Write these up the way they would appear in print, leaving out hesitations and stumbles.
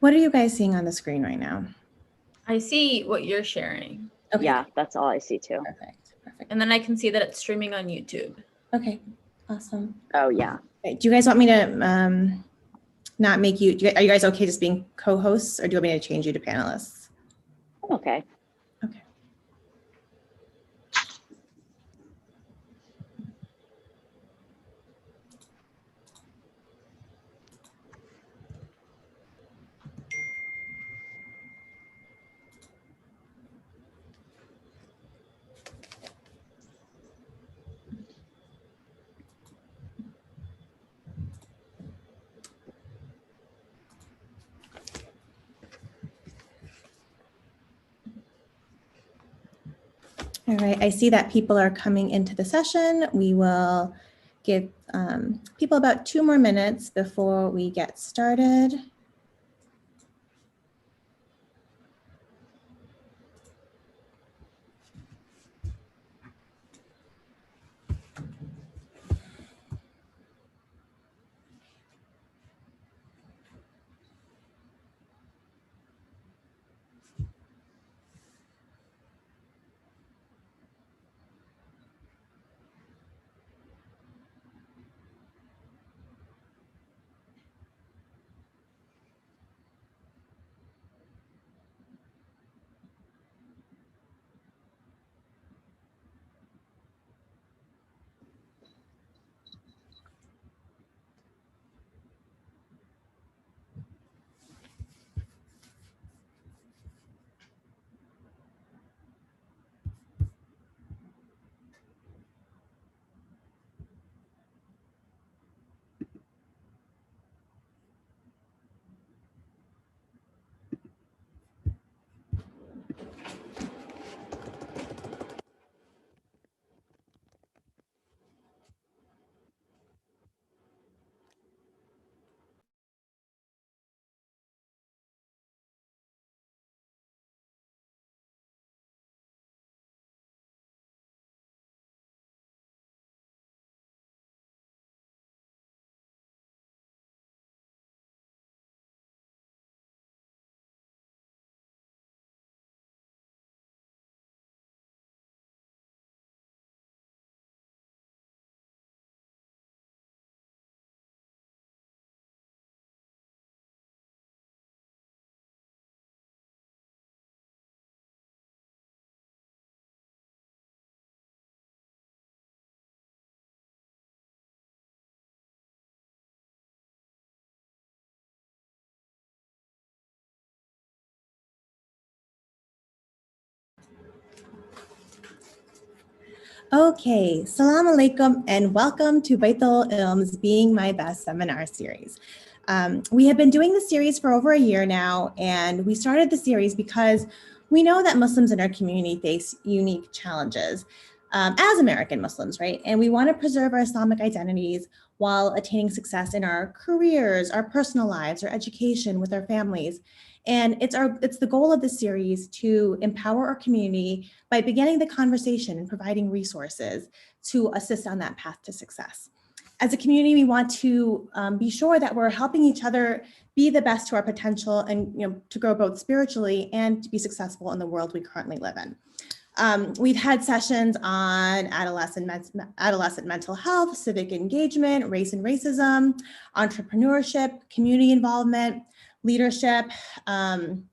What are you guys seeing on the screen right now? I see what you're sharing. Okay. Yeah, that's all I see too. Perfect. And then I can see that it's streaming on YouTube. Okay, awesome. Oh yeah. Okay. Do you guys want me to not make you, are you guys okay just being co-hosts, or do you want me to change you to panelists? Okay. Okay. All right, I see that people are coming into the session. We will give people about 2 more minutes before we get started. Okay, salam alaikum and welcome to Baitul Ilm's Being My Best seminar series. We have been doing this series for over a year now, and we started the series because we know that Muslims in our community face unique challenges as American Muslims, right? And we want to preserve our Islamic identities while attaining success in our careers, our personal lives, our education, with our families. And it's the goal of this series to empower our community by beginning the conversation and providing resources to assist on that path to success. As a community, we want to be sure that we're helping each other be the best to our potential, and to grow both spiritually and to be successful in the world we currently live in. We've had sessions on adolescent mental health, civic engagement, race and racism, entrepreneurship, community involvement, leadership. And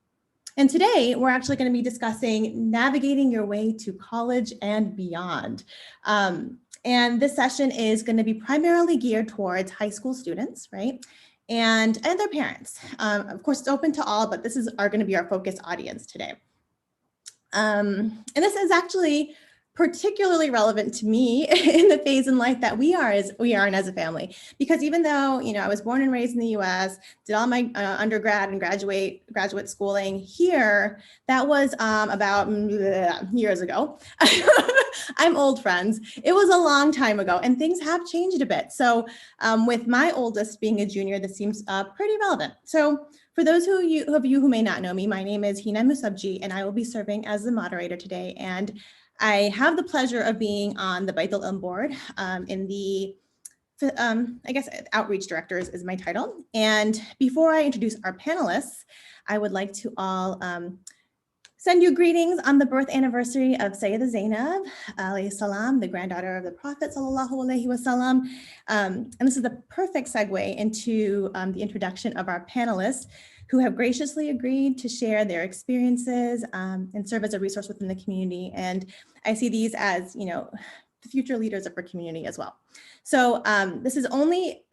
today we're actually going to be discussing navigating your way to college and beyond. And this session is going to be primarily geared towards high school students, right? And their parents. Of course, it's open to all, but this are going to be our focus audience today. And this is actually particularly relevant to me in the phase in life that we are in as a family, because even though I was born and raised in the U.S., did all my undergrad and graduate schooling here, that was about years ago. I'm old, friends. It was a long time ago, and things have changed a bit. So with my oldest being a junior, this seems pretty relevant. So for those of you who may not know me, my name is Hina Musabji, and I will be serving as the moderator today. And I have the pleasure of being on the Baitul Ilm board in the I guess outreach director is my title. And before I introduce our panelists, I would like to all send you greetings on the birth anniversary of Sayyidah Zainab, alayhi salam, the granddaughter of the Prophet sallallahu alaihi wasallam. And this is the perfect segue into the introduction of our panelists who have graciously agreed to share their experiences and serve as a resource within the community. And I see these as, the future leaders of our community as well. So this is only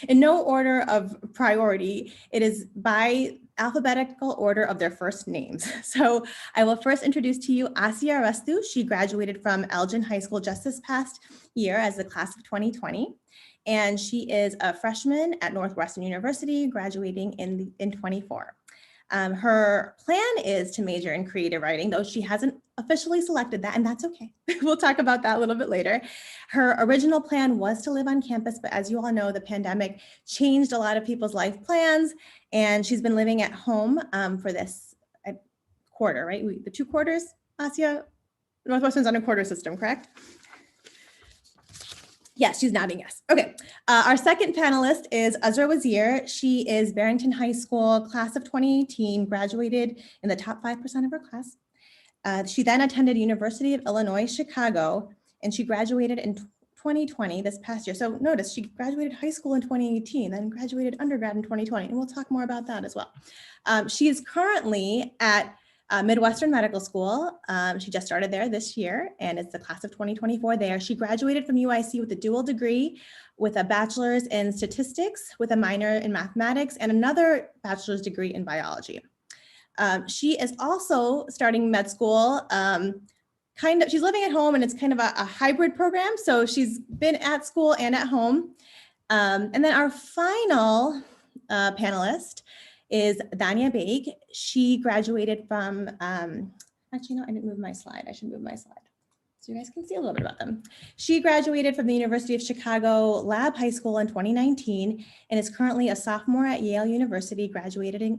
in no order of priority. It is by alphabetical order of their first names. So I will first introduce to you Asya Rastu. She graduated from Elgin High School just this past year as the class of 2020. And she is a freshman at Northwestern University, graduating in 24. Her plan is to major in creative writing, though she hasn't officially selected that, and that's okay. We'll talk about that a little bit later. Her original plan was to live on campus, but as you all know, the pandemic changed a lot of people's life plans, and she's been living at home for this quarter, right? The 2 quarters, Asya? Northwestern's on a quarter system, correct? Yes, she's nodding yes. Okay, our second panelist is Ezra Wazir. She is Barrington High School, class of 2018, graduated in the top 5% of her class. She then attended University of Illinois, Chicago, and she graduated in 2020, this past year. So notice she graduated high school in 2018, then graduated undergrad in 2020, and we'll talk more about that as well. She is currently at Midwestern Medical School. She just started there this year, and it's the class of 2024 there. She graduated from UIC with a dual degree, with a bachelor's in statistics, with a minor in mathematics, and another bachelor's degree in biology. She is also starting med school. She's living at home, and it's kind of a hybrid program. So she's been at school and at home. And then our final panelist is Dania Bake. She graduated from, actually, no, I didn't move my slide. I should move my slide so you guys can see a little bit about them. She graduated from the University of Chicago Lab High School in 2019 and is currently a sophomore at Yale University, graduating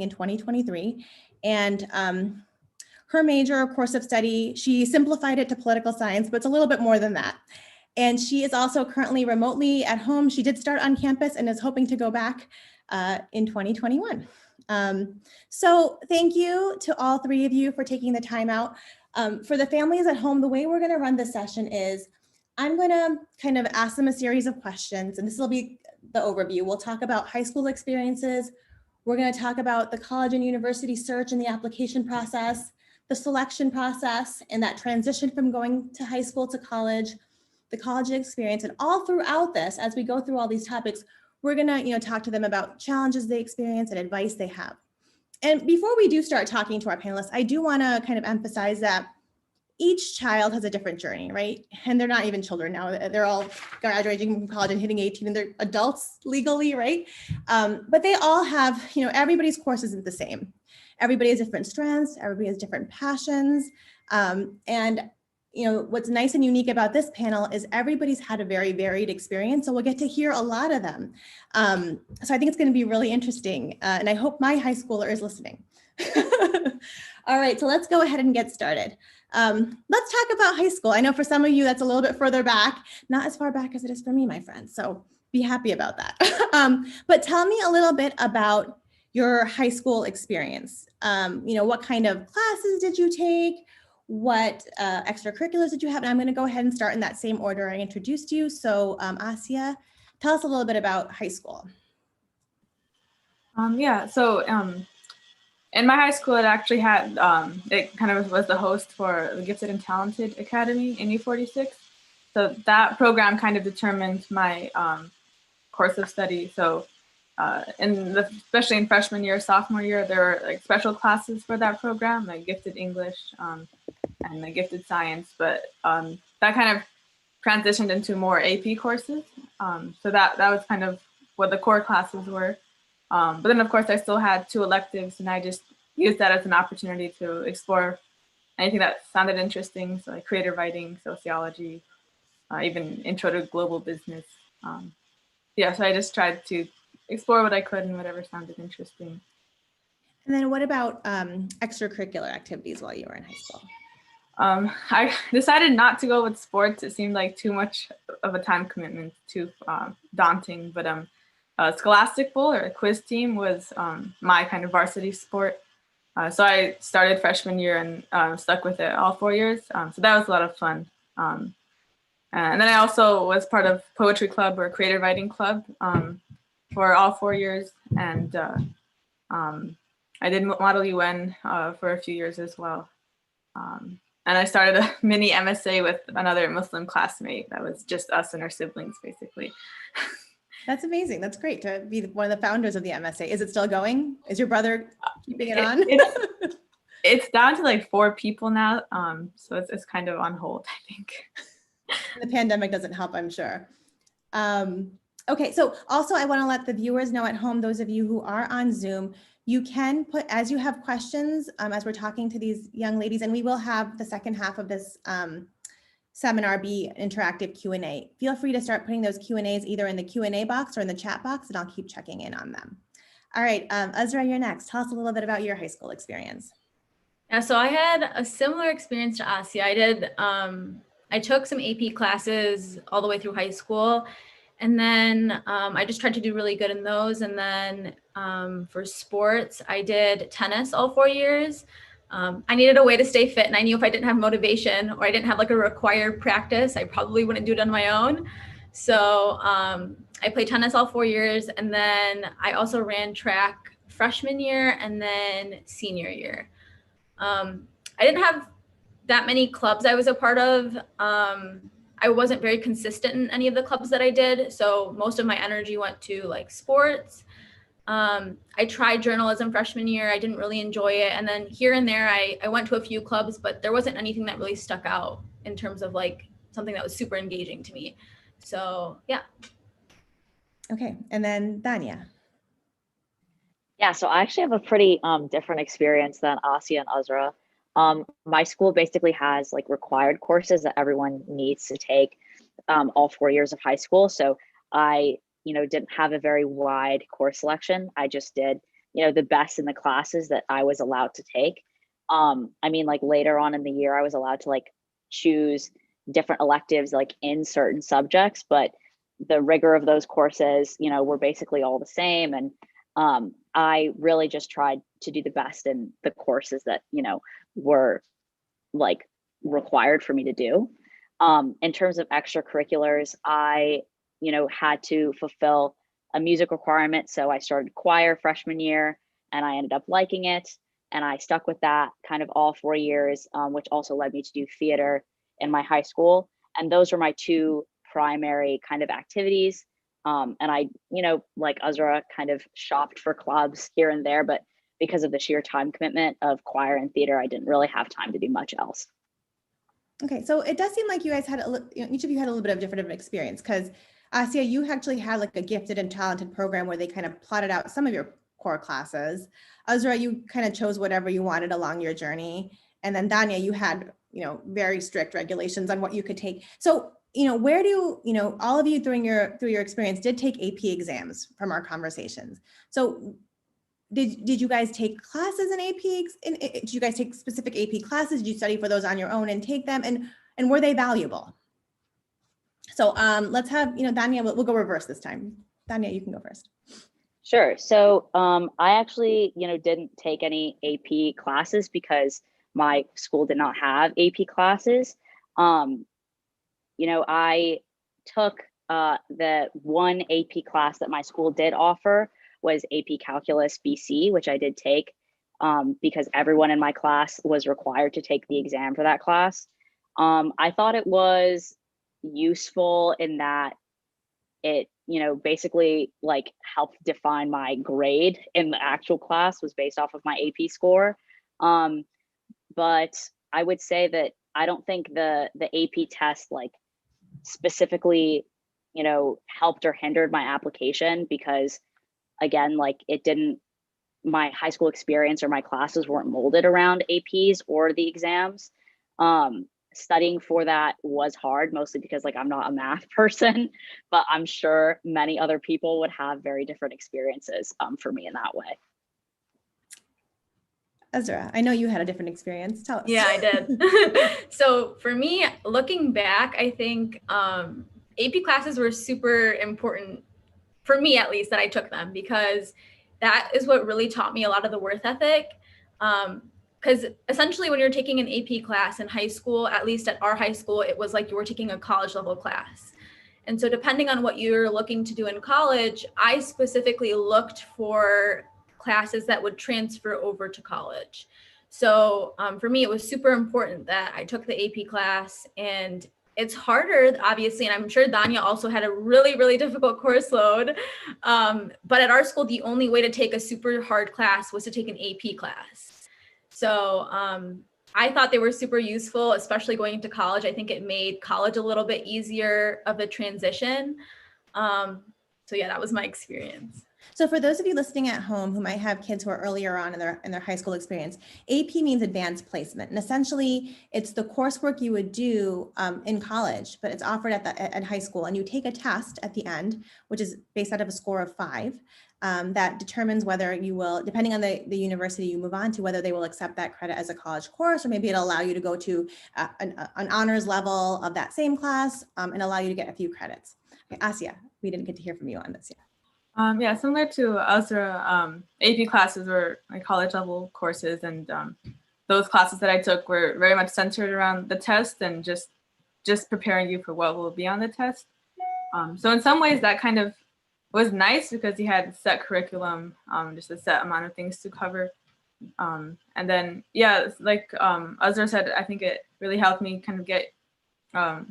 in 2023. And her major course of study, she simplified it to political science, but it's a little bit more than that. And she is also currently remotely at home. She did start on campus and is hoping to go back in 2021. So thank you to all 3 of you for taking the time out. For the families at home, the way we're going to run this session is I'm going to kind of ask them a series of questions, and this will be the overview. We'll talk about high school experiences. We're going to talk about the college and university search and the application process, the selection process, and that transition from going to high school to college, the college experience. And all throughout this, as we go through all these topics, we're gonna talk to them about challenges they experience and advice they have. And before we do start talking to our panelists, I do wanna kind of emphasize that each child has a different journey, right? And they're not even children now. They're all graduating from college and hitting 18 and they're adults legally, right? But they all have, everybody's course isn't the same. Everybody has different strengths, everybody has different passions. And what's nice and unique about this panel is everybody's had a very varied experience. So we'll get to hear a lot of them. So I think it's going to be really interesting. And I hope my high schooler is listening. All right, so let's go ahead and get started. Let's talk about high school. I know for some of you that's a little bit further back, not as far back as it is for me, my friends. So be happy about that. But tell me a little bit about your high school experience. What kind of classes did you take? What extracurriculars did you have? And I'm going to go ahead and start in that same order I introduced you. So Asya, tell us a little bit about high school. In my high school, it actually had, it kind of was the host for the Gifted and Talented Academy in U46. So that program kind of determined my course of study. So especially in freshman year, sophomore year, there were like special classes for that program, like gifted English and the gifted science, but that kind of transitioned into more AP courses. So that was kind of what the core classes were. But then of course I still had 2 electives, and I just used that as an opportunity to explore anything that sounded interesting. So like creative writing, sociology, even intro to global business. So I just tried to explore what I could and whatever sounded interesting. And then what about extracurricular activities while you were in high school? I decided not to go with sports. It seemed like too much of a time commitment, too daunting. But Scholastic Bowl, or a quiz team, was my kind of varsity sport. So I started freshman year and stuck with it all 4 years. So that was a lot of fun. And then I also was part of poetry club or creative writing club for all 4 years. And I did Model UN for a few years as well. And I started a mini MSA with another Muslim classmate. That was just us and our siblings, basically. That's amazing. That's great to be one of the founders of the MSA. Is it still going? Is your brother keeping it on? It's down to like 4 people now. So it's kind of on hold, I think. The pandemic doesn't help, I'm sure. Okay, so also I want to let the viewers know at home, those of you who are on Zoom, you can put, as you have questions, as we're talking to these young ladies, and we will have the second half of this seminar be interactive Q&A. Feel free to start putting those Q&As either in the Q&A box or in the chat box, and I'll keep checking in on them. All right, Ezra, you're next. Tell us a little bit about your high school experience. Yeah, so I had a similar experience to Asia. I took some AP classes all the way through high school, and then I just tried to do really good in those. And then for sports, I did tennis all 4 years. I needed a way to stay fit, and I knew if I didn't have motivation or I didn't have like a required practice, I probably wouldn't do it on my own. So I played tennis all 4 years, and then I also ran track freshman year and then senior year. I didn't have that many clubs I was a part of. I wasn't very consistent in any of the clubs that I did, so most of my energy went to like sports. I tried journalism freshman year. I didn't really enjoy it. And then here and there, I went to a few clubs, but there wasn't anything that really stuck out in terms of like something that was super engaging to me. So yeah. Okay, and then Dania. Yeah, so I actually have a pretty different experience than Asia and Azra. My school basically has like required courses that everyone needs to take all 4 years of high school. So I, didn't have a very wide course selection. I just did, the best in the classes that I was allowed to take. Like later on in the year, I was allowed to like choose different electives like in certain subjects, but the rigor of those courses, were basically all the same. And I really just tried to do the best in the courses that, were like required for me to do. In terms of extracurriculars, I, had to fulfill a music requirement. So I started choir freshman year and I ended up liking it. And I stuck with that kind of all 4 years, which also led me to do theater in my high school. And those were my 2 primary kind of activities. And I, like Ezra, kind of shopped for clubs here and there, but because of the sheer time commitment of choir and theater, I didn't really have time to do much else. Okay, so it does seem like you guys had, each of you had a little bit of different experience, because Asia, you actually had like a gifted and talented program where they kind of plotted out some of your core classes. Ezra, you kind of chose whatever you wanted along your journey. And then Dania, you had, very strict regulations on what you could take. So, where do, all of you through your experience did take AP exams from our conversations. So did you guys take classes in AP? Did you guys take specific AP classes? Did you study for those on your own and take them? And were they valuable? So let's have, Dania, we'll go reverse this time. Dania, you can go first. Sure. So I actually, didn't take any AP classes because my school did not have AP classes. I took the one AP class that my school did offer was AP Calculus BC, which I did take because everyone in my class was required to take the exam for that class. I thought it was useful in that it, basically like helped define my grade in the actual class was based off of my AP score. But I would say that I don't think the AP test like specifically, helped or hindered my application because again, like my high school experience or my classes weren't molded around APs or the exams. Studying for that was hard, mostly because like I'm not a math person, but I'm sure many other people would have very different experiences for me in that way. Ezra, I know you had a different experience. Tell us. Yeah, I did. So for me, looking back, I think AP classes were super important for me, at least, that I took them, because that is what really taught me a lot of the worth ethic. Because essentially when you're taking an AP class in high school, at least at our high school, it was like you were taking a college level class. And so depending on what you're looking to do in college, I specifically looked for classes that would transfer over to college. So for me, it was super important that I took the AP class, and it's harder, obviously, and I'm sure Dania also had a really, really difficult course load. But at our school, the only way to take a super hard class was to take an AP class. So I thought they were super useful, especially going into college. I think it made college a little bit easier of a transition. So yeah, that was my experience. So for those of you listening at home who might have kids who are earlier on in their high school experience, AP means advanced placement. And essentially it's the coursework you would do in college, but it's offered at high school. And you take a test at the end, which is based out of a score of 5. That determines whether you will, depending on the university you move on to, whether they will accept that credit as a college course, or maybe it'll allow you to go to an honors level of that same class and allow you to get a few credits. Okay, Asya, we didn't get to hear from you on this yet. Yeah, similar to Ezra, AP classes were like college level courses, and those classes that I took were very much centered around the test and just preparing you for what will be on the test. So in some ways that kind of was nice because you had set curriculum, just a set amount of things to cover. And then, yeah, like Ezra said, I think it really helped me kind of get a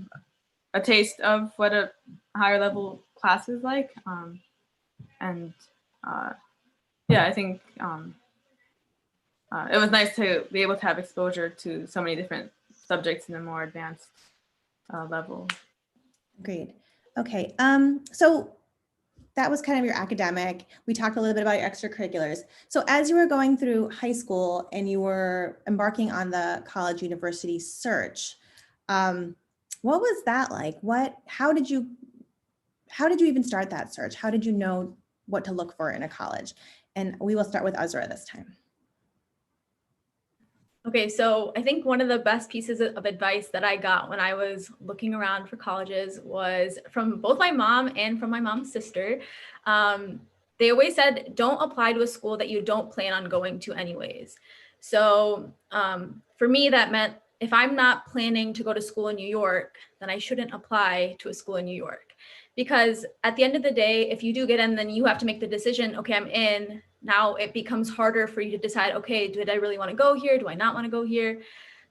taste of what a higher level class is like. Yeah, I think it was nice to be able to have exposure to so many different subjects in a more advanced level. Great. Okay. So that was kind of your academic. We talked a little bit about your extracurriculars. So as you were going through high school and you were embarking on the college university search, what was that like? How did you even start that search? How did you know what to look for in a college? And we will start with Ezra this time. Okay, so I think one of the best pieces of advice that I got when I was looking around for colleges was from both my mom and from my mom's sister. They always said, don't apply to a school that you don't plan on going to anyways. So for me, that meant if I'm not planning to go to school in New York, then I shouldn't apply to a school in New York. Because at the end of the day, if you do get in, then you have to make the decision, okay, I'm in. Now it becomes harder for you to decide, okay, did I really want to go here? Do I not want to go here?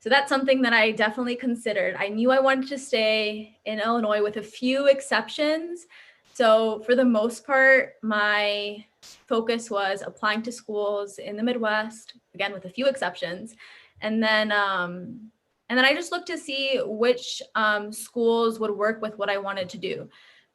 So that's something that I definitely considered. I knew I wanted to stay in Illinois with a few exceptions. So for the most part, my focus was applying to schools in the Midwest, again, with a few exceptions. And then I just looked to see which schools would work with what I wanted to do.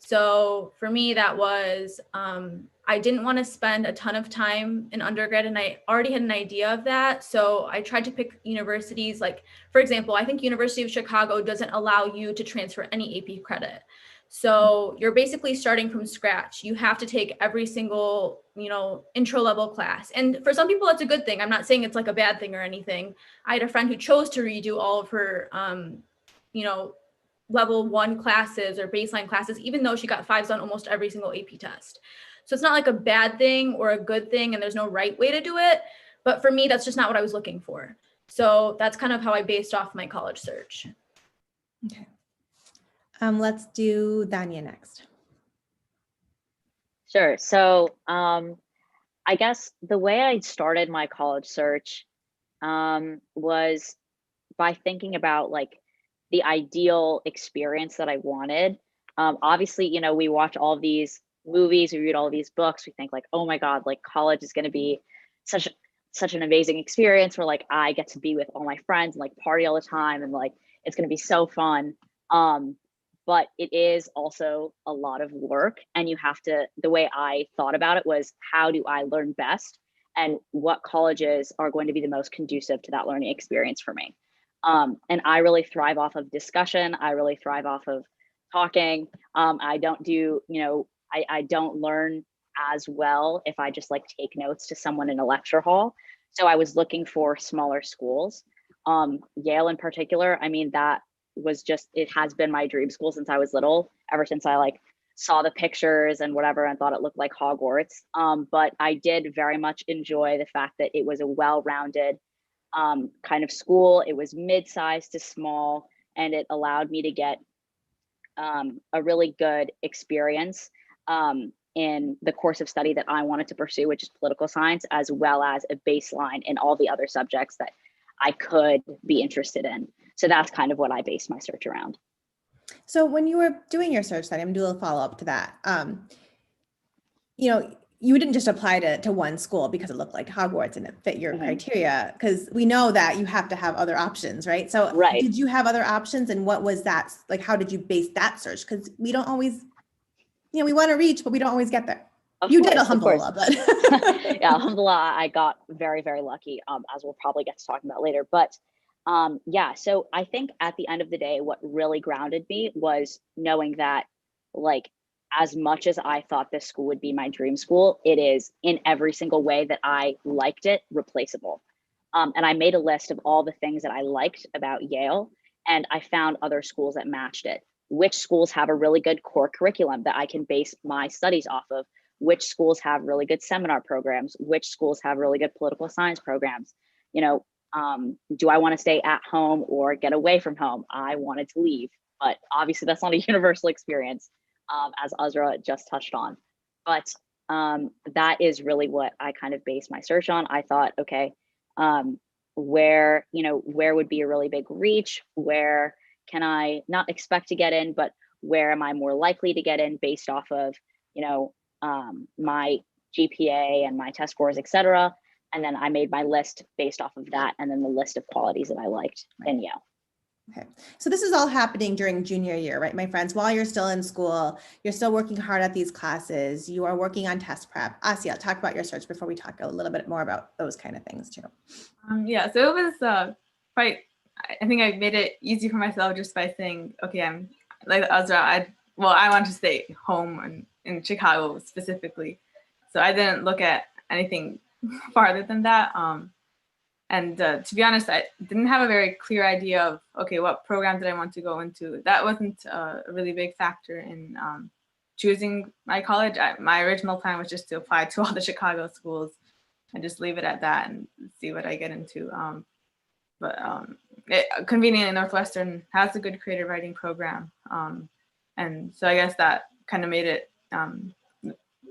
So for me, that was, I didn't want to spend a ton of time in undergrad, and I already had an idea of that. So I tried to pick universities like, for example, I think University of Chicago doesn't allow you to transfer any AP credit. So you're basically starting from scratch. You have to take every single, intro level class. And for some people, that's a good thing. I'm not saying it's like a bad thing or anything. I had a friend who chose to redo all of her, level 1 classes or baseline classes, even though she got 5s on almost every single AP test. So it's not like a bad thing or a good thing, and there's no right way to do it. But for me, that's just not what I was looking for. So that's kind of how I based off my college search. Okay. Let's do Dania next. Sure. So I guess the way I started my college search was by thinking about like the ideal experience that I wanted. Obviously, we watch all of these movies, we read all of these books, we think like, oh my God, like college is going to be such an amazing experience where like I get to be with all my friends and like party all the time and like it's going to be so fun. But it is also a lot of work, and you have to, the way I thought about it was, how do I learn best and what colleges are going to be the most conducive to that learning experience for me? And I really thrive off of discussion. I really thrive off of talking. I don't do, I don't learn as well if I just like take notes to someone in a lecture hall. So I was looking for smaller schools. Yale in particular, I mean, that was just, it has been my dream school since I was little, ever since I like saw the pictures and whatever and thought it looked like Hogwarts. But I did very much enjoy the fact that it was a well-rounded kind of school. It was mid-sized to small, and it allowed me to get a really good experience in the course of study that I wanted to pursue, which is political science, as well as a baseline in all the other subjects that I could be interested in. So that's kind of what I based my search around. So when you were doing your search study, I'm gonna do a little follow-up to that. You know, you didn't just apply to one school because it looked like Hogwarts and it fit your criteria, because we know that you have to have other options, right? So did you have other options, and what was that? Like, how did you base that search? Because we don't always, you know, we want to reach, but we don't always get there. You did, alhamdulillah, but yeah, alhamdulillah, I got very, very lucky, as we'll probably get to talking about later. But yeah, so I think at the end of the day, what really grounded me was knowing that, like, as much as I thought this school would be my dream school, it is in every single way that I liked it, replaceable. And I made a list of all the things that I liked about Yale, and I found other schools that matched it. Which schools have a really good core curriculum that I can base my studies off of? Which schools have really good seminar programs? Which schools have really good political science programs? You know, do I want to stay at home or get away from home? I wanted to leave, but obviously that's not a universal experience, as Ezra just touched on. But that is really what I kind of based my search on. I thought, okay, where would be a really big reach? Where can I not expect to get in, but where am I more likely to get in based off of, my GPA and my test scores, et cetera. And then I made my list based off of that, and then the list of qualities that I liked in Yale. Okay, so this is all happening during junior year, right, my friends? While you're still in school, you're still working hard at these classes, you are working on test prep. Asya, talk about your search before we talk a little bit more about those kind of things too. Yeah, so it was quite, I think I made it easy for myself just by saying, okay, I'm like Ezra, I want to stay home and in Chicago specifically. So I didn't look at anything farther than that. And to be honest, I didn't have a very clear idea of, okay, what program did I want to go into? That wasn't a really big factor in choosing my college. My original plan was just to apply to all the Chicago schools and just leave it at that and see what I get into. Conveniently, Northwestern has a good creative writing program. And so I guess that kind of made it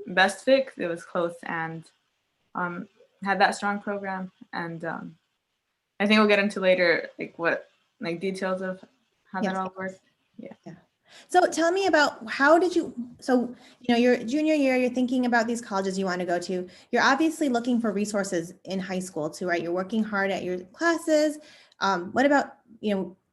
best fit. It was close and had that strong program. And I think we'll get into later, like details of how that all works. Yeah. So tell me about your junior year, you're thinking about these colleges you want to go to. You're obviously looking for resources in high school too, right? You're working hard at your classes. What about,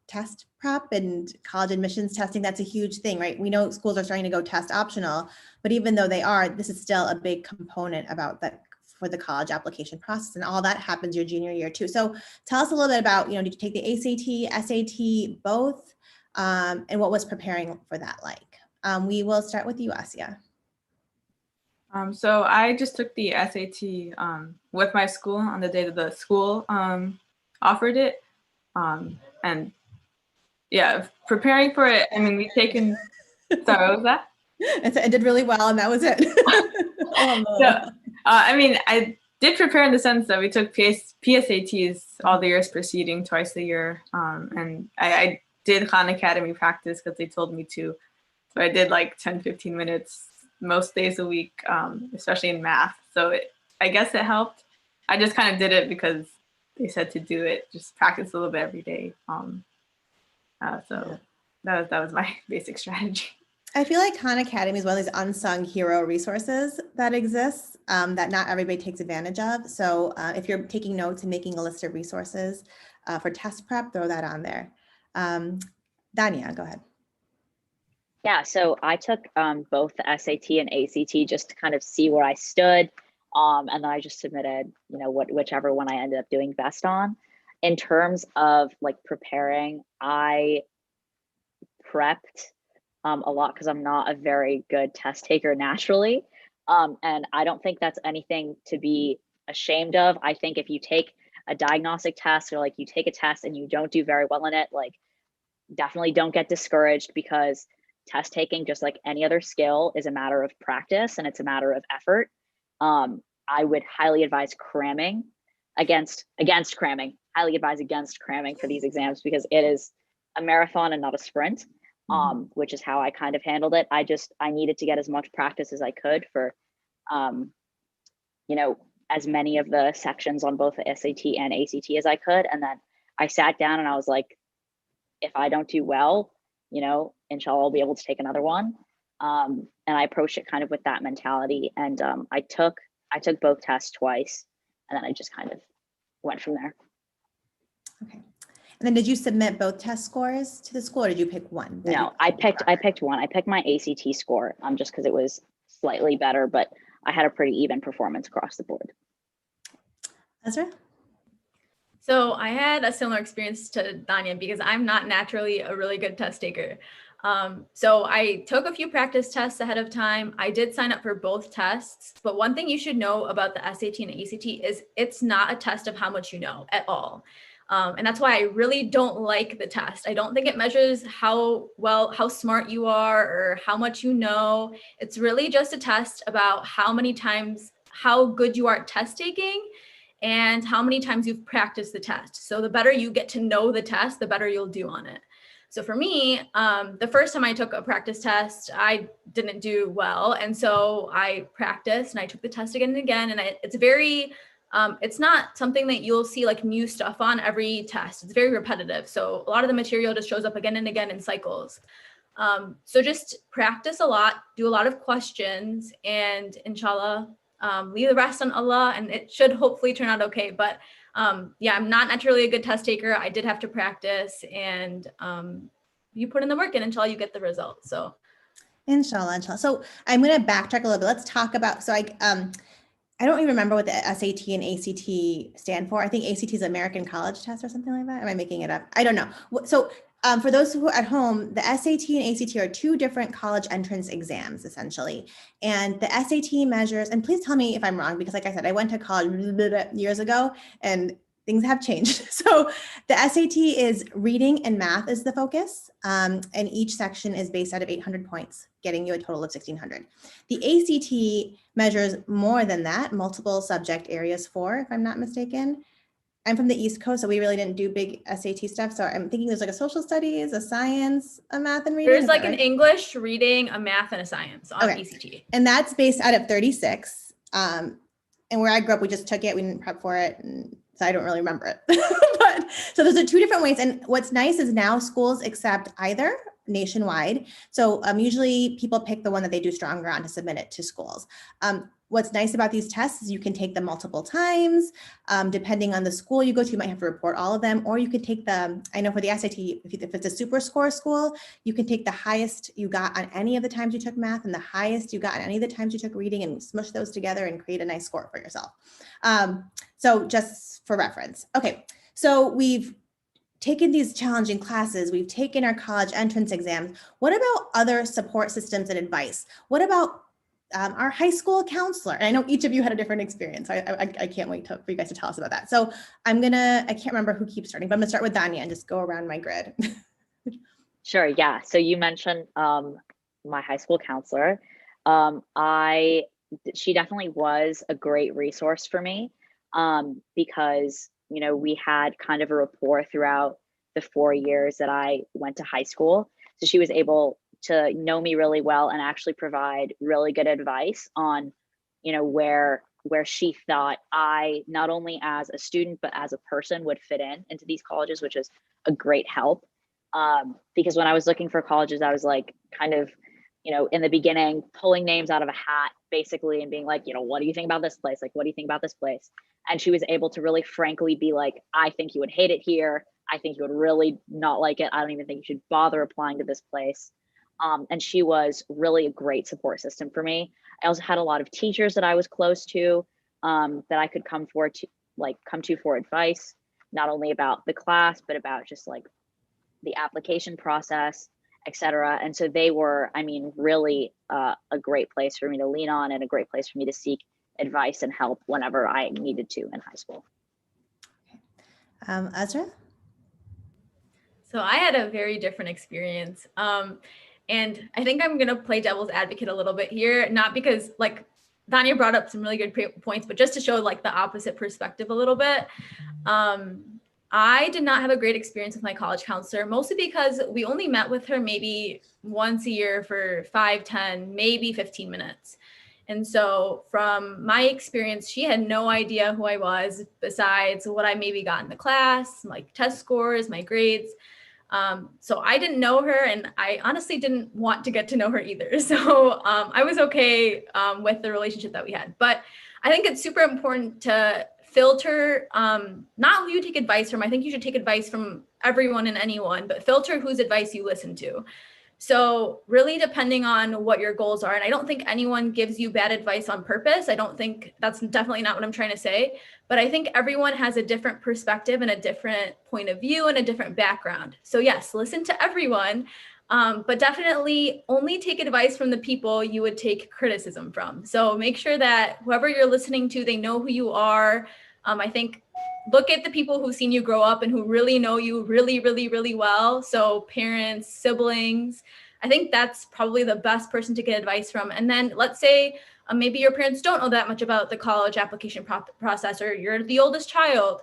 test prep and college admissions testing? That's a huge thing, right? We know schools are starting to go test optional, but even though they are, this is still a big component about that for the college application process, and all that happens your junior year too. So tell us a little bit about, did you take the ACT, SAT, both? And what was preparing for that like? We will start with you, Asya. So I just took the SAT with my school on the day that the school offered it. And yeah, preparing for it, I mean, we've taken, sorry, what was that? It did really well, and that was it. So, I mean, I did prepare in the sense that we took PSATs all the years preceding, twice a year. And I did Khan Academy practice because they told me to. So I did like 10, 15 minutes most days a week, especially in math. So I guess it helped. I just kind of did it because they said to do it, just practice a little bit every day. So that was my basic strategy. I feel like Khan Academy is one of these unsung hero resources that exists that not everybody takes advantage of. So if you're taking notes and making a list of resources for test prep, throw that on there. Dania, go ahead. Yeah, so I took both the SAT and ACT just to kind of see where I stood. And then I just submitted, whichever one I ended up doing best on. In terms of like preparing, I prepped a lot because I'm not a very good test taker naturally. And I don't think that's anything to be ashamed of. I think if you take a diagnostic test, or like you take a test and you don't do very well in it, like definitely don't get discouraged, because test taking, just like any other skill, is a matter of practice and it's a matter of effort. I would highly advise cramming against cramming, highly advise against cramming for these exams, because it is a marathon and not a sprint, which is how I kind of handled it. I needed to get as much practice as I could for, you know, as many of the sections on both the SAT and ACT as I could. And then I sat down and I was like, if I don't do well, you know, inshallah, I'll be able to take another one. And I approached it kind of with that mentality. And I took both tests twice, and then I just kind of went from there. Okay. And then did you submit both test scores to the school, or did you pick one? No, I picked one. I picked my ACT score just because it was slightly better, but I had a pretty even performance across the board. Ezra? So I had a similar experience to Dania, because I'm not naturally a really good test taker. So I took a few practice tests ahead of time. I did sign up for both tests, but one thing you should know about the SAT and ACT is it's not a test of how much you know at all. And that's why I really don't like the test. I don't think it measures how smart you are or how much you know. It's really just a test about how good you are at test taking and how many times you've practiced the test. So the better you get to know the test, the better you'll do on it. So for me, the first time I took a practice test, I didn't do well. And so I practiced and I took the test again and again. And it's not something that you'll see like new stuff on every test. It's very repetitive. So a lot of the material just shows up again and again in cycles. So just practice a lot, do a lot of questions, and inshallah, leave the rest on Allah, and it should hopefully turn out okay. But yeah, I'm not naturally a good test taker. I did have to practice, and you put in the work, and inshallah you get the result. So Inshallah. So I'm going to backtrack a little bit. Let's talk about, so I don't even remember what the SAT and ACT stand for. I think ACT is American College Test or something like that. Am I making it up? I don't know. So for those who are at home, the SAT and ACT are two different college entrance exams, essentially. And the SAT measures, and please tell me if I'm wrong, because like I said, I went to college years ago and things have changed. So the SAT is reading and math is the focus. And each section is based out of 800 points, getting you a total of 1,600. The ACT measures more than that, multiple subject areas 4, if I'm not mistaken. I'm from the East Coast, so we really didn't do big SAT stuff. So I'm thinking there's like a social studies, a science, a math and reading. There's like an English, reading, a math, and a science on ACT. And that's based out of 36. And where I grew up, we just took it. We didn't prep for it. And so I don't really remember it. But so those are two different ways. And what's nice is now schools accept either nationwide. So usually people pick the one that they do stronger on to submit it to schools. What's nice about these tests is you can take them multiple times. Depending on the school you go to, you might have to report all of them, or you could take I know for the SAT, if it's a super score school, you can take the highest you got on any of the times you took math and the highest you got on any of the times you took reading, and smush those together and create a nice score for yourself. So just for reference. Okay, so we've taken these challenging classes, we've taken our college entrance exams. What about other support systems and advice? What about our high school counselor? And I know each of you had a different experience. I can't wait for you guys to tell us about that. So I can't remember who keeps starting, but I'm gonna start with Dania and just go around my grid. Sure, yeah. So you mentioned my high school counselor. She definitely was a great resource for me because, you know, we had kind of a rapport throughout the 4 years that I went to high school. So she was able to know me really well and actually provide really good advice on, you know, where she thought I, not only as a student, but as a person, would fit into these colleges, which is a great help. Because when I was looking for colleges, I was like kind of, you know, in the beginning, pulling names out of a hat, basically, and being like, you know, what do you think about this place? Like, what do you think about this place? And she was able to really frankly be like, I think you would hate it here. I think you would really not like it. I don't even think you should bother applying to this place. And she was really a great support system for me. I also had a lot of teachers that I was close to that I could come to for advice, not only about the class, but about just like the application process, etc. And so they were, I mean, really a great place for me to lean on and a great place for me to seek advice and help whenever I needed to in high school. Ezra? So I had a very different experience. And I think I'm going to play devil's advocate a little bit here, not because like Dania brought up some really good points, but just to show like the opposite perspective a little bit. I did not have a great experience with my college counselor, mostly because we only met with her maybe once a year for 5, 10, maybe 15 minutes. And so from my experience, she had no idea who I was besides what I maybe got in the class, like test scores, my grades. So I didn't know her, and I honestly didn't want to get to know her either. So I was okay with the relationship that we had. But I think it's super important to filter not who you take advice from. I think you should take advice from everyone and anyone, but filter whose advice you listen to. So really depending on what your goals are, and I don't think anyone gives you bad advice on purpose. I don't think that's definitely not what I'm trying to say, but I think everyone has a different perspective and a different point of view and a different background. So yes, listen to everyone, but definitely only take advice from the people you would take criticism from. So make sure that whoever you're listening to, they know who you are. I think look at the people who've seen you grow up and who really know you really, really, really well. So parents, siblings, I think that's probably the best person to get advice from. And then let's say maybe your parents don't know that much about the college application process, or you're the oldest child.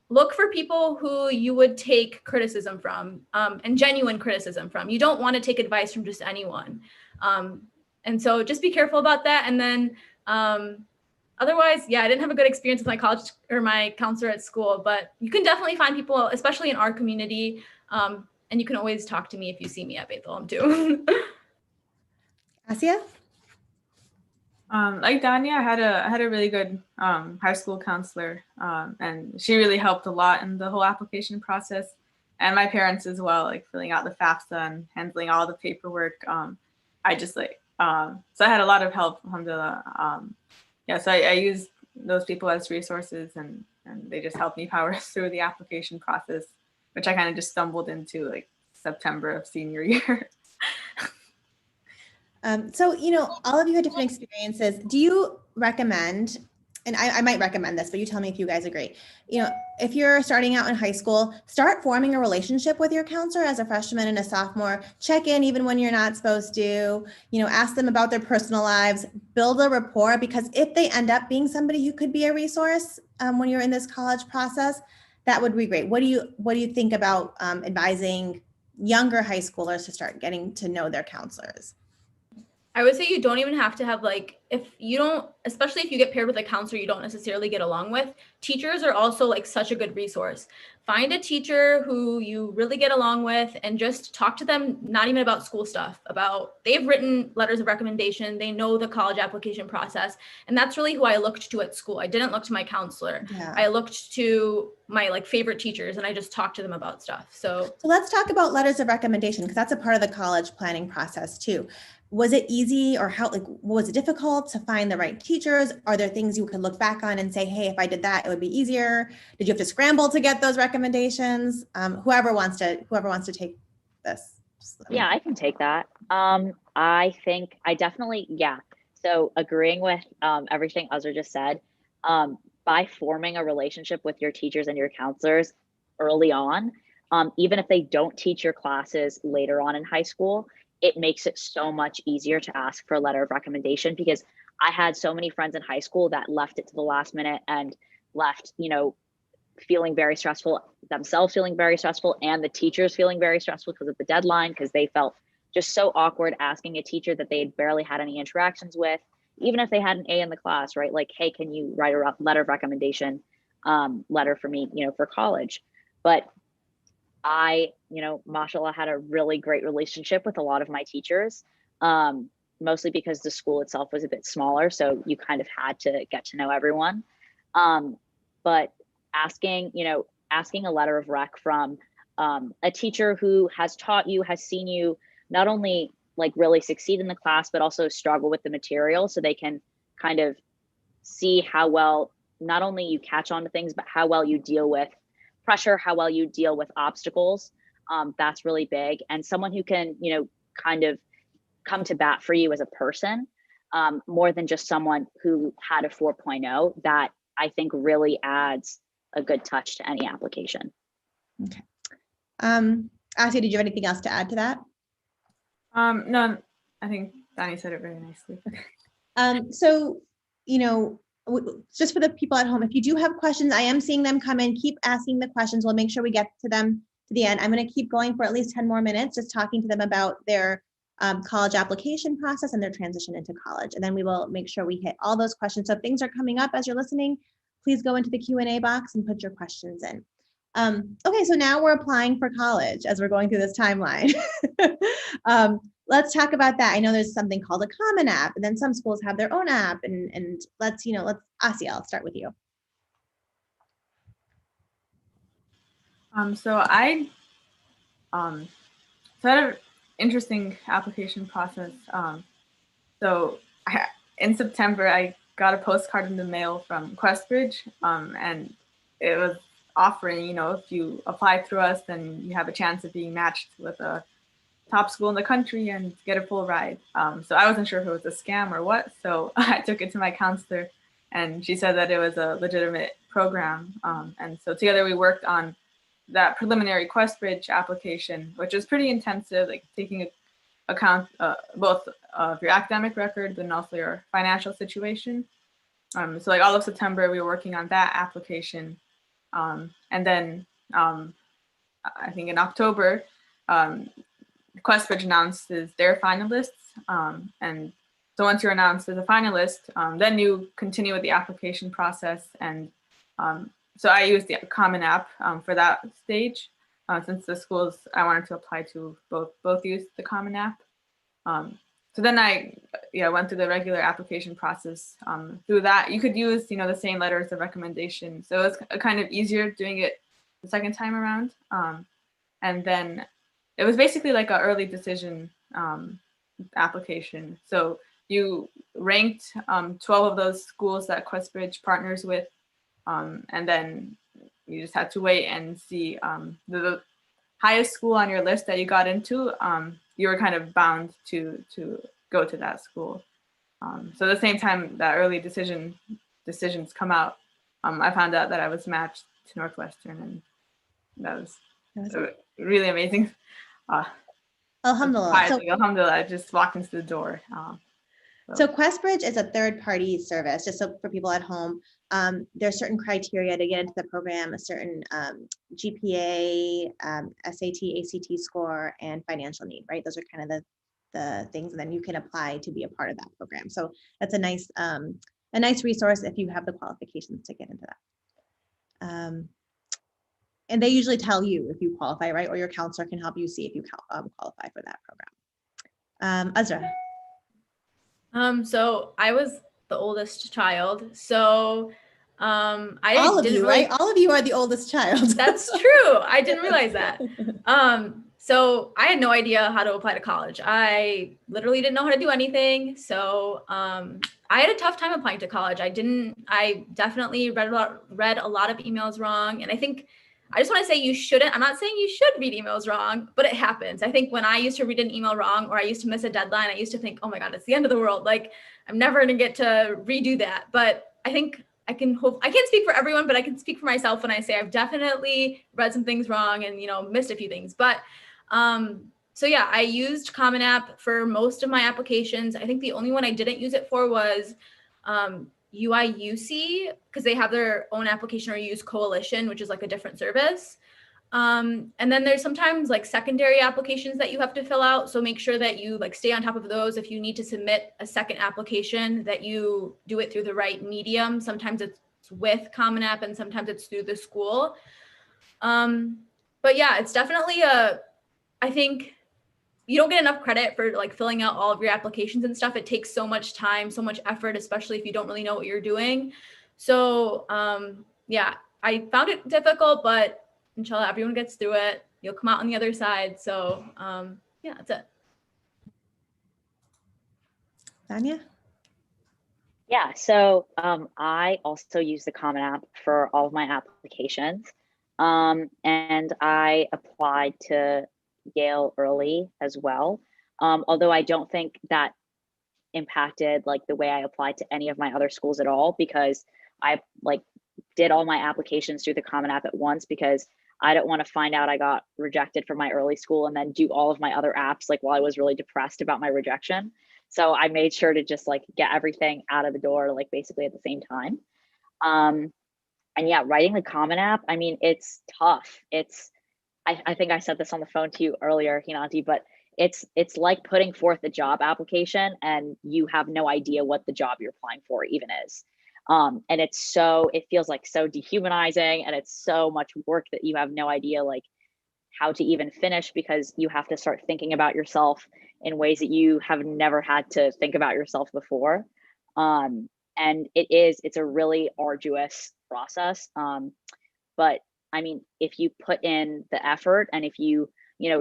Look for people who you would take criticism from and genuine criticism from. You don't want to take advice from just anyone. And so just be careful about that. And then otherwise, yeah, I didn't have a good experience with my college or my counselor at school, but you can definitely find people, especially in our community. And you can always talk to me if you see me at Bethel too. Asia? Like Dania, I had a really good high school counselor, and she really helped a lot in the whole application process, and my parents as well, like filling out the FAFSA and handling all the paperwork. I just like so I had a lot of help, alhamdulillah. Yeah, so I used those people as resources, and they just helped me power through the application process, which I kind of just stumbled into like September of senior year. So, all of you had different experiences. Do you recommend, and I might recommend this, but you tell me if you guys agree, if you're starting out in high school, start forming a relationship with your counselor as a freshman and a sophomore. Check in even when you're not supposed to, ask them about their personal lives, build a rapport, because if they end up being somebody who could be a resource when you're in this college process, that would be great. What do you think about advising younger high schoolers to start getting to know their counselors? I would say you don't even have to have especially if you get paired with a counselor you don't necessarily get along with, teachers are also like such a good resource. Find a teacher who you really get along with and just talk to them, not even about school stuff, they've written letters of recommendation, they know the college application process. And that's really who I looked to at school. I didn't look to my counselor. Yeah. I looked to my favorite teachers and I just talked to them about stuff. So let's talk about letters of recommendation, because that's a part of the college planning process too. Was it easy, or was it difficult to find the right teachers? Are there things you could look back on and say, hey, if I did that, it would be easier? Did you have to scramble to get those recommendations? Whoever wants to take this. Yeah, I can take that. I think I definitely, yeah. So agreeing with everything Ezra just said, by forming a relationship with your teachers and your counselors early on, even if they don't teach your classes later on in high school, it makes it so much easier to ask for a letter of recommendation, because I had so many friends in high school that left it to the last minute and left, feeling very stressful, themselves feeling very stressful, and the teachers feeling very stressful because of the deadline, because they felt just so awkward asking a teacher that they had barely had any interactions with, even if they had an A in the class, right? Like, hey, can you write a letter of recommendation letter for me, for college? But I, mashallah, had a really great relationship with a lot of my teachers, mostly because the school itself was a bit smaller. So you kind of had to get to know everyone. But asking a letter of rec from a teacher who has taught you, has seen you not only like really succeed in the class, but also struggle with the material, so they can kind of see how well not only you catch on to things, but how well you deal with pressure, how well you deal with obstacles. That's really big. And someone who can, kind of come to bat for you as a person. more than just someone who had a 4.0, that I think really adds a good touch to any application. Okay. Asia, did you have anything else to add to that? No, I think Dani said it very nicely. So, just for the people at home, if you do have questions, I am seeing them come in. Keep asking the questions. We'll make sure we get to them to the end. I'm going to keep going for at least 10 more minutes, just talking to them about their college application process and their transition into college. And then we will make sure we hit all those questions. So if things are coming up as you're listening, please go into the Q&A box and put your questions in. Okay, so now we're applying for college as we're going through this timeline. Let's talk about that. I know there's something called a Common App, and then some schools have their own app. And let's Asia, I'll start with you. So I had an interesting application process. In September, I got a postcard in the mail from Questbridge, and it was offering, if you apply through us, then you have a chance of being matched with a top school in the country and get a full ride. So I wasn't sure if it was a scam or what. So I took it to my counselor, and she said that it was a legitimate program. And so together we worked on that preliminary Questbridge application, which is pretty intensive, like taking account both of your academic record, but also your financial situation. So like all of September, we were working on that application. And then I think in October, Questbridge announces their finalists. And so once you're announced as a finalist, then you continue with the application process. And so I used the Common App for that stage, since the schools I wanted to apply to both used the Common App. So then I went through the regular application process. Through that, you could use the same letters of recommendation. So it's kind of easier doing it the second time around. And then it was basically like an early decision application. So you ranked 12 of those schools that Questbridge partners with, and then you just had to wait and see the highest school on your list that you got into. You were kind of bound to go to that school. So the same time that early decisions come out, I found out that I was matched to Northwestern, and that was really amazing. Alhamdulillah. So, Alhamdulillah, I just walked into the door. So Questbridge is a third-party service, just so for people at home. There's certain criteria to get into the program, a certain GPA, SAT, ACT score, and financial need, right? Those are kind of the things, and then you can apply to be a part of that program. So that's a nice resource if you have the qualifications to get into that. And they usually tell you if you qualify, right? Or your counselor can help you see if you qualify for that program. Ezra. So I was the oldest child. So I all of didn't you, really, right? All of you are the oldest child. That's true. I didn't realize that. So I had no idea how to apply to college. I literally didn't know how to do anything. So I had a tough time applying to college. I definitely read a lot of emails wrong. And I just want to say you shouldn't. I'm not saying you should read emails wrong, but it happens. I think when I used to read an email wrong, or I used to miss a deadline, I used to think, oh my God, it's the end of the world. Like, I'm never going to get to redo that. But I think I can't speak for everyone, but I can speak for myself when I say I've definitely read some things wrong and, missed a few things. But so yeah, I used Common App for most of my applications. I think the only one I didn't use it for was UIUC, because they have their own application, or use Coalition, which is like a different service. And then there's sometimes like secondary applications that you have to fill out. So make sure that you stay on top of those. If you need to submit a second application, that you do it through the right medium. Sometimes it's with Common App and sometimes it's through the school. But yeah, it's definitely I think you don't get enough credit for filling out all of your applications and stuff. It takes so much time, so much effort, especially if you don't really know what you're doing. So yeah, I found it difficult, but inshallah, everyone gets through it. You'll come out on the other side. So yeah, that's it. Dania? Yeah, so I also use the Common App for all of my applications. And I applied to Yale early as well. Although I don't think that impacted like the way I applied to any of my other schools at all, because I like did all my applications through the Common App at once, because I don't want to find out I got rejected from my early school and then do all of my other apps like while I was really depressed about my rejection. So I made sure to just like get everything out of the door like basically at the same time. And yeah, writing the Common App, I mean, it's tough. I think I said this on the phone to you earlier, Hinanti, but it's like putting forth a job application and you have no idea what the job you're applying for even is. And it feels like so dehumanizing, and it's so much work that you have no idea like how to even finish, because you have to start thinking about yourself in ways that you have never had to think about yourself before. And it's a really arduous process. But I mean, if you put in the effort, and if you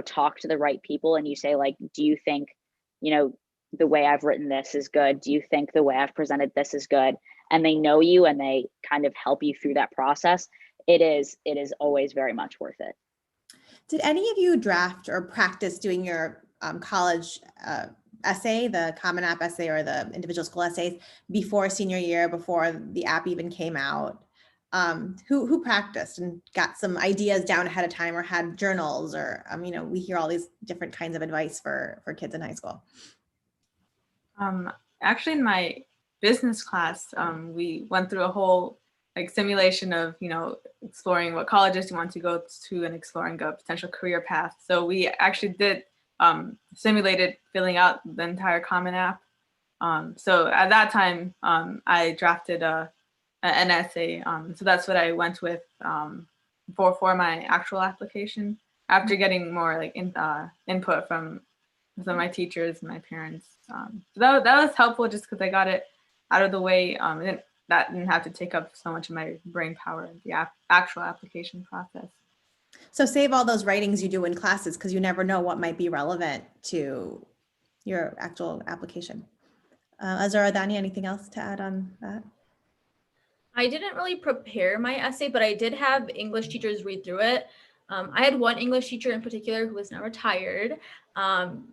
talk to the right people and you say like, do you think, the way I've written this is good? Do you think the way I've presented this is good? And they know you and they kind of help you through that process. It is always very much worth it. Did any of you draft or practice doing your college essay, the Common App essay or the individual school essays before senior year, before the app even came out? Who practiced and got some ideas down ahead of time, or had journals, or we hear all these different kinds of advice for kids in high school. Actually, in my business class, we went through a whole like simulation of exploring what colleges you want to go to and exploring a potential career path. So we actually did simulated filling out the entire Common App. So at that time, I drafted an essay. So that's what I went with for my actual application, after getting more like input from some of my teachers and my parents. So that was helpful, just because I got it out of the way. That didn't have to take up so much of my brain power in the actual application process. So save all those writings you do in classes, because you never know what might be relevant to your actual application. Ezra or Dania, anything else to add on that? I didn't really prepare my essay, but I did have English teachers read through it. I had one English teacher in particular who is now retired.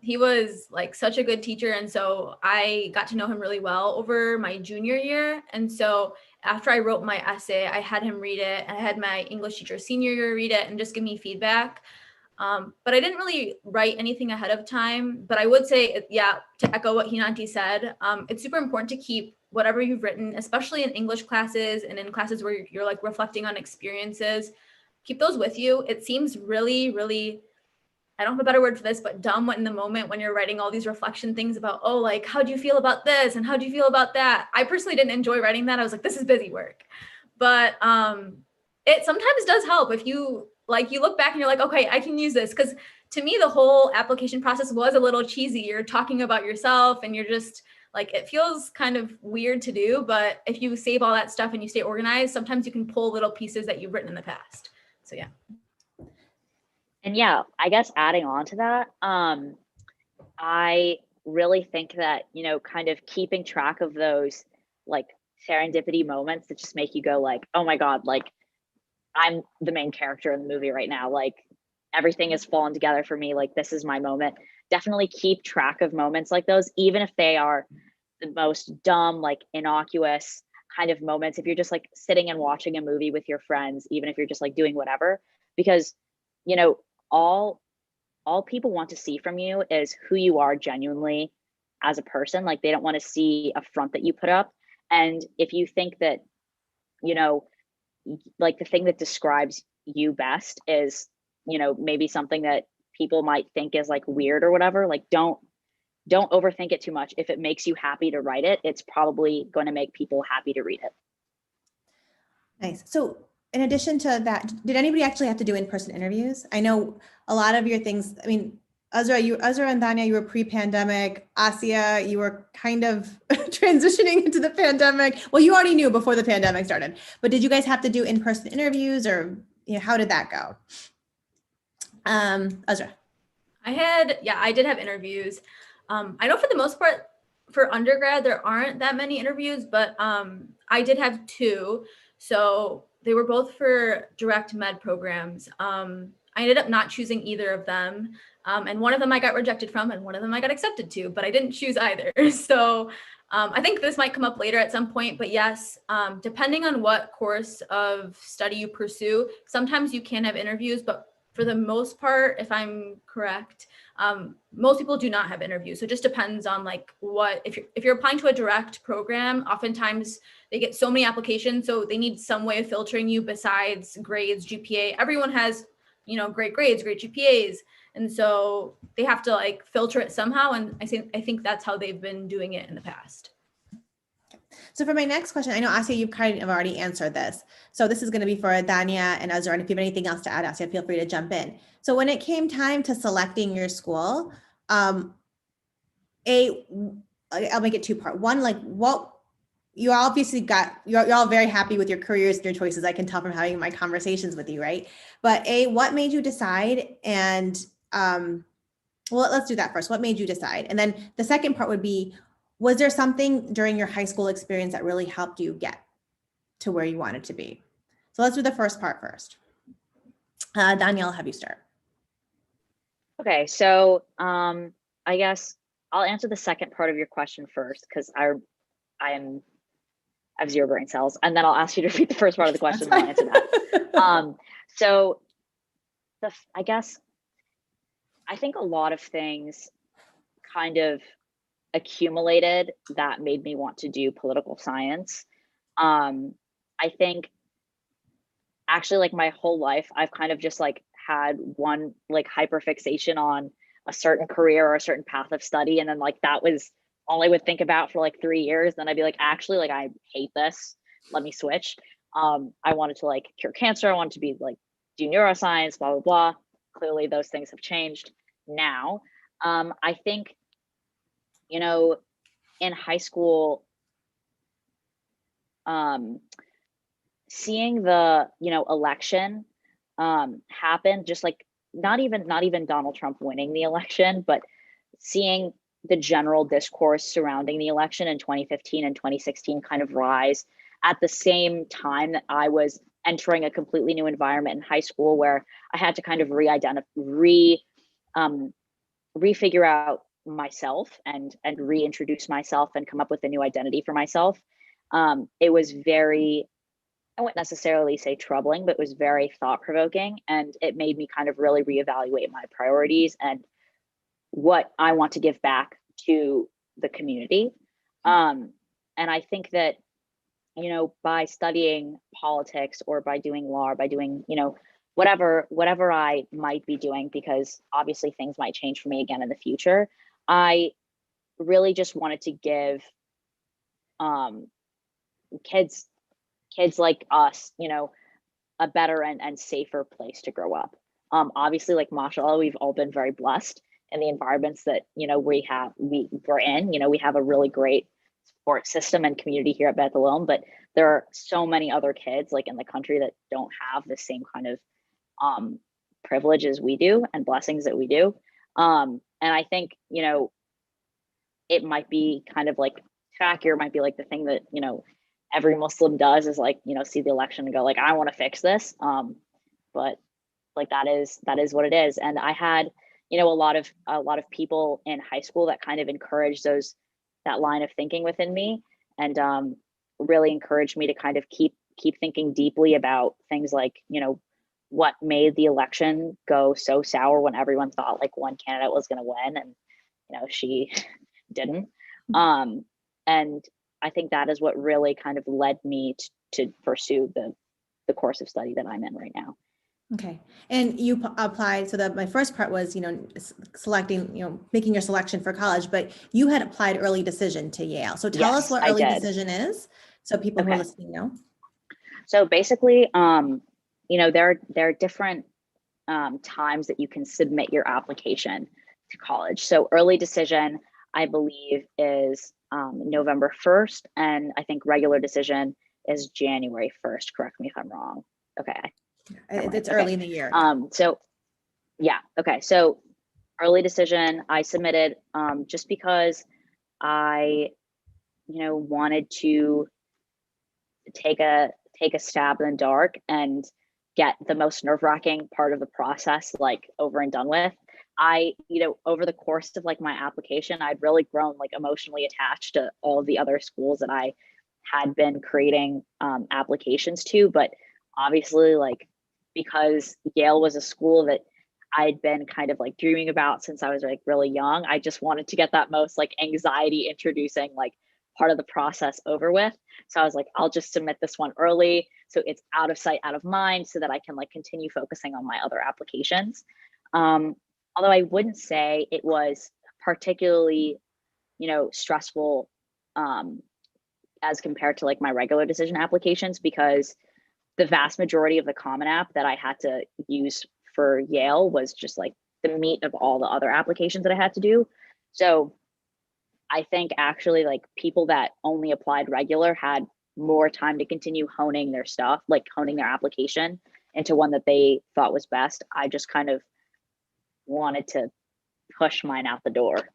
He was like such a good teacher. And so I got to know him really well over my junior year. And so after I wrote my essay, I had him read it. I had my English teacher senior year read it and just give me feedback. But I didn't really write anything ahead of time. But I would say, yeah, to echo what Hinanti said, it's super important to keep whatever you've written, especially in English classes and in classes where you're like reflecting on experiences. Keep those with you. It seems really, really, I don't have a better word for this, but dumb in the moment when you're writing all these reflection things about, oh, like, how do you feel about this? And how do you feel about that? I personally didn't enjoy writing that. I was like, this is busy work. But it sometimes does help if you look back and you're like, okay, I can use this. Because to me, the whole application process was a little cheesy. You're talking about yourself and you're just like, it feels kind of weird to do. But if you save all that stuff and you stay organized, sometimes you can pull little pieces that you've written in the past. So yeah. And yeah, I guess adding on to that, I really think that, kind of keeping track of those like serendipity moments that just make you go like, oh my God, like I'm the main character in the movie right now. Like everything is falling together for me. Like this is my moment. Definitely keep track of moments like those, even if they are the most dumb, like innocuous kind of moments. If you're just like sitting and watching a movie with your friends, even if you're just like doing whatever, because, all people want to see from you is who you are genuinely as a person. Like they don't want to see a front that you put up. And if you think that, like the thing that describes you best is, maybe something that people might think is like weird or whatever, like don't overthink it too much. If it makes you happy to write it, it's probably going to make people happy to read it. Nice. So in addition to that, did anybody actually have to do in-person interviews? I know a lot of your things, I mean, Ezra and Dania, you were pre-pandemic. Asia, you were kind of transitioning into the pandemic. Well, you already knew before the pandemic started, but did you guys have to do in-person interviews, or how did that go? Ezra. I did have interviews. I know for the most part for undergrad, there aren't that many interviews, but I did have two. So they were both for direct med programs. I ended up not choosing either of them. And one of them I got rejected from, and one of them I got accepted to, but I didn't choose either. So I think this might come up later at some point, but yes, depending on what course of study you pursue, sometimes you can have interviews, but for the most part, if I'm correct, most people do not have interviews. So it just depends on like what, if you're applying to a direct program, oftentimes they get so many applications, so they need some way of filtering you besides grades, GPA. Everyone has, great grades, great GPAs. And so they have to like filter it somehow. And I think that's how they've been doing it in the past. So for my next question, I know, Asya, you've kind of already answered this. So this is going to be for Dania and Ezra. And if you have anything else to add, Asya, feel free to jump in. So when it came time to selecting your school, I'll make it two-part. One, like what you obviously you're all very happy with your careers and your choices. I can tell from having my conversations with you, right? But what made you decide? And well, let's do that first. What made you decide? And then the second part would be, was there something during your high school experience that really helped you get to where you wanted to be? So let's do the first part first. Danielle, I'll have you start. Okay, so I guess I'll answer the second part of your question first, because I have zero brain cells, and then I'll ask you to repeat the first part of the question and I'll answer that. So I guess I think a lot of things kind of accumulated that made me want to do political science. I think actually like my whole life, I've kind of just like had one like hyperfixation on a certain career or a certain path of study. And then like that was all I would think about for like 3 years. Then I'd be like, actually, like I hate this. Let me switch. I wanted to like cure cancer. I wanted to be like do neuroscience, blah, blah, blah. Clearly those things have changed now. I think, in high school, seeing the, election happen, just like not even Donald Trump winning the election, but seeing the general discourse surrounding the election in 2015 and 2016 kind of rise at the same time that I was entering a completely new environment in high school, where I had to kind of refigure out myself and reintroduce myself and come up with a new identity for myself. It was very, I wouldn't necessarily say troubling, but it was very thought-provoking, and it made me kind of really reevaluate my priorities and what I want to give back to the community. And I think that, by studying politics or by doing law or by doing, whatever I might be doing, because obviously things might change for me again in the future, I really just wanted to give kids like us, a better and safer place to grow up. Obviously, like mashallah, we've all been very blessed in the environments that we're in. We have a really great support system and community here at Beth Alone, but there are so many other kids like in the country that don't have the same kind of privileges we do and blessings that we do. And I think, it might be kind of like tracker might be like the thing that, every Muslim does is like, see the election and go like, I want to fix this. But like, that is what it is. And I had, a lot of people in high school that kind of encouraged that line of thinking within me, and really encouraged me to kind of keep thinking deeply about things like, what made the election go so sour when everyone thought like one candidate was going to win, and she didn't. And I think that is what really kind of led me to pursue the course of study that I'm in right now. Okay. And you applied, so that my first part was, selecting, making your selection for college, but you had applied early decision to Yale. So tell us what early decision is, so people who are listening know. So basically, there are different times that you can submit your application to college. So early decision, I believe, is November 1st, and I think regular decision is January 1st. Correct me if I'm wrong. Okay. It's early in the year. So early decision, I submitted just because I, wanted to take a stab in the dark and get the most nerve-wracking part of the process like over and done with. Over the course of like my application, I'd really grown like emotionally attached to all of the other schools that I had been creating applications to. But obviously, like, because Yale was a school that I'd been kind of like dreaming about since I was like really young, I just wanted to get that most like anxiety introducing like part of the process over with. So I was like, I'll just submit this one early so it's out of sight, out of mind, so that I can like continue focusing on my other applications. Although I wouldn't say it was particularly, stressful as compared to like my regular decision applications, because the vast majority of the Common App that I had to use for Yale was just like the meat of all the other applications that I had to do. So I think actually like people that only applied regular had more time to continue honing their stuff, like honing their application into one that they thought was best. I just kind of wanted to push mine out the door.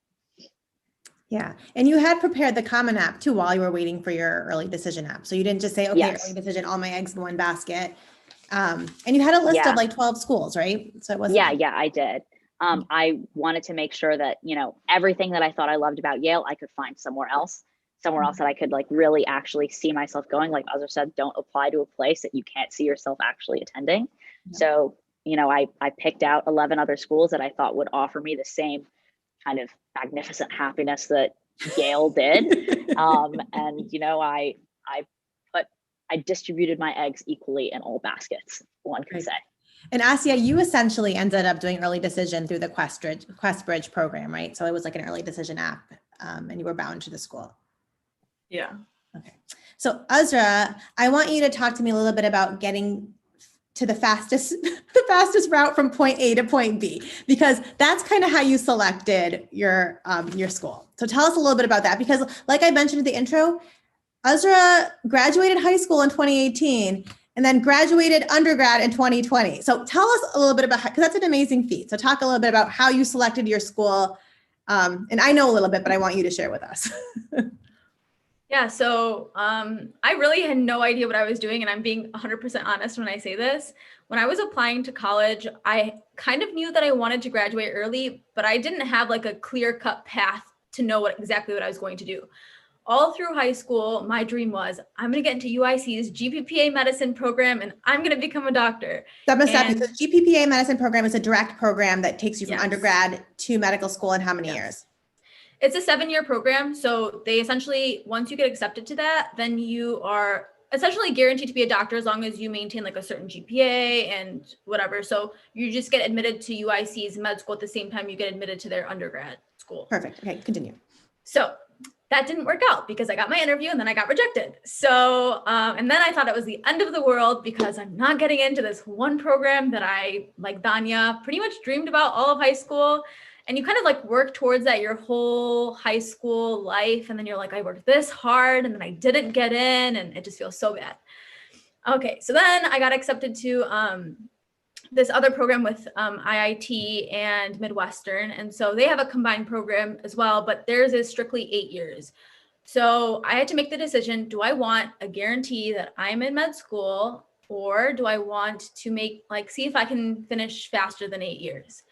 Yeah. And you had prepared the Common App too while you were waiting for your early decision app. So you didn't just say, okay, Yes. early decision, all my eggs in one basket. And you had a list of like 12 schools, right? So it wasn't. Yeah, I did. I wanted to make sure that, everything that I thought I loved about Yale, I could find somewhere else that I could like really actually see myself going. Like Ezra said, don't apply to a place that you can't see yourself actually attending. Yeah. So, I picked out 11 other schools that I thought would offer me the same kind of magnificent happiness that Yale did. And, I distributed my eggs equally in all baskets, one could say. And Asya, you essentially ended up doing early decision through the QuestBridge program, right? So it was like an early decision app, and you were bound to the school. Yeah. Okay. So Ezra, I want you to talk to me a little bit about getting to the fastest route from point A to point B, because that's kind of how you selected your school. So tell us a little bit about that, because like I mentioned in the intro, Ezra graduated high school in 2018 and then graduated undergrad in 2020. So tell us a little bit about, because that's an amazing feat. So talk a little bit about how you selected your school. And I know a little bit, but I want you to share with us. Yeah, so I really had no idea what I was doing, and I'm being 100% honest when I say this. When I was applying to college, I kind of knew that I wanted to graduate early, but I didn't have like a clear-cut path to know exactly what I was going to do. All through high school, my dream was, I'm going to get into UIC's GPPA medicine program, and I'm going to become a doctor. Step by step, because the GPPA medicine program is a direct program that takes you from undergrad to medical school in how many years? It's a 7-year program. So they essentially, once you get accepted to that, then you are essentially guaranteed to be a doctor as long as you maintain like a certain GPA and whatever. So you just get admitted to UIC's med school at the same time you get admitted to their undergrad school. Perfect. Okay, continue. So that didn't work out because I got my interview and then I got rejected. So, and then I thought it was the end of the world because I'm not getting into this one program that I, like Dania, pretty much dreamed about all of high school. And you kind of like work towards that your whole high school life. And then you're like, I worked this hard and then I didn't get in, and it just feels so bad. Okay, so then I got accepted to this other program with IIT and Midwestern. And so they have a combined program as well, but theirs is strictly 8 years. So I had to make the decision, do I want a guarantee that I'm in med school, or do I want to see if I can finish faster than 8 years?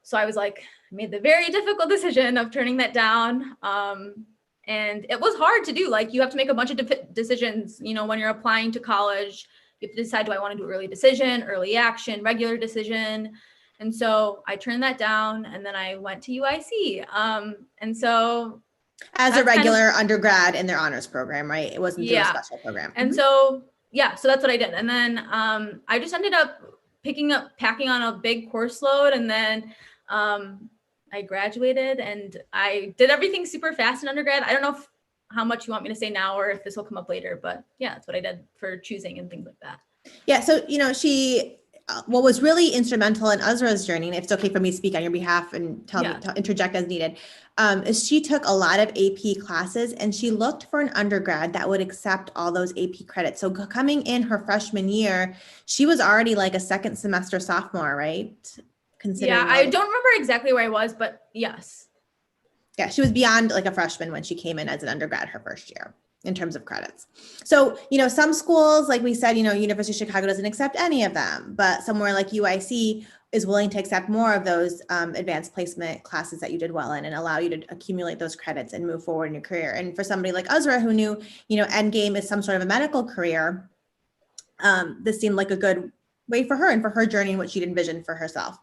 So I was like, made the very difficult decision of turning that down. And it was hard to do. Like, you have to make a bunch of decisions, when you're applying to college. You have to decide, do I want to do early decision, early action, regular decision? And so I turned that down, and then I went to UIC. And so as a regular undergrad in their honors program, right? It wasn't through a special program. And so that's what I did. And then I just ended up packing on a big course load, and then I graduated, and I did everything super fast in undergrad. I don't know how much you want me to say now or if this will come up later, but yeah, that's what I did for choosing and things like that. Yeah. So, she, what was really instrumental in Ezra's journey, and if it's okay for me to speak on your behalf and interject as needed, is she took a lot of AP classes, and she looked for an undergrad that would accept all those AP credits. So coming in her freshman year, she was already like a second semester sophomore, right? I don't remember exactly where I was, but yes. Yeah, she was beyond like a freshman when she came in as an undergrad her first year. in terms of credits. So, some schools, like we said, University of Chicago doesn't accept any of them, but somewhere like UIC is willing to accept more of those advanced placement classes that you did well in and allow you to accumulate those credits and move forward in your career. And for somebody like Ezra, who knew, end game is some sort of a medical career, this seemed like a good way for her and for her journey and what she'd envisioned for herself.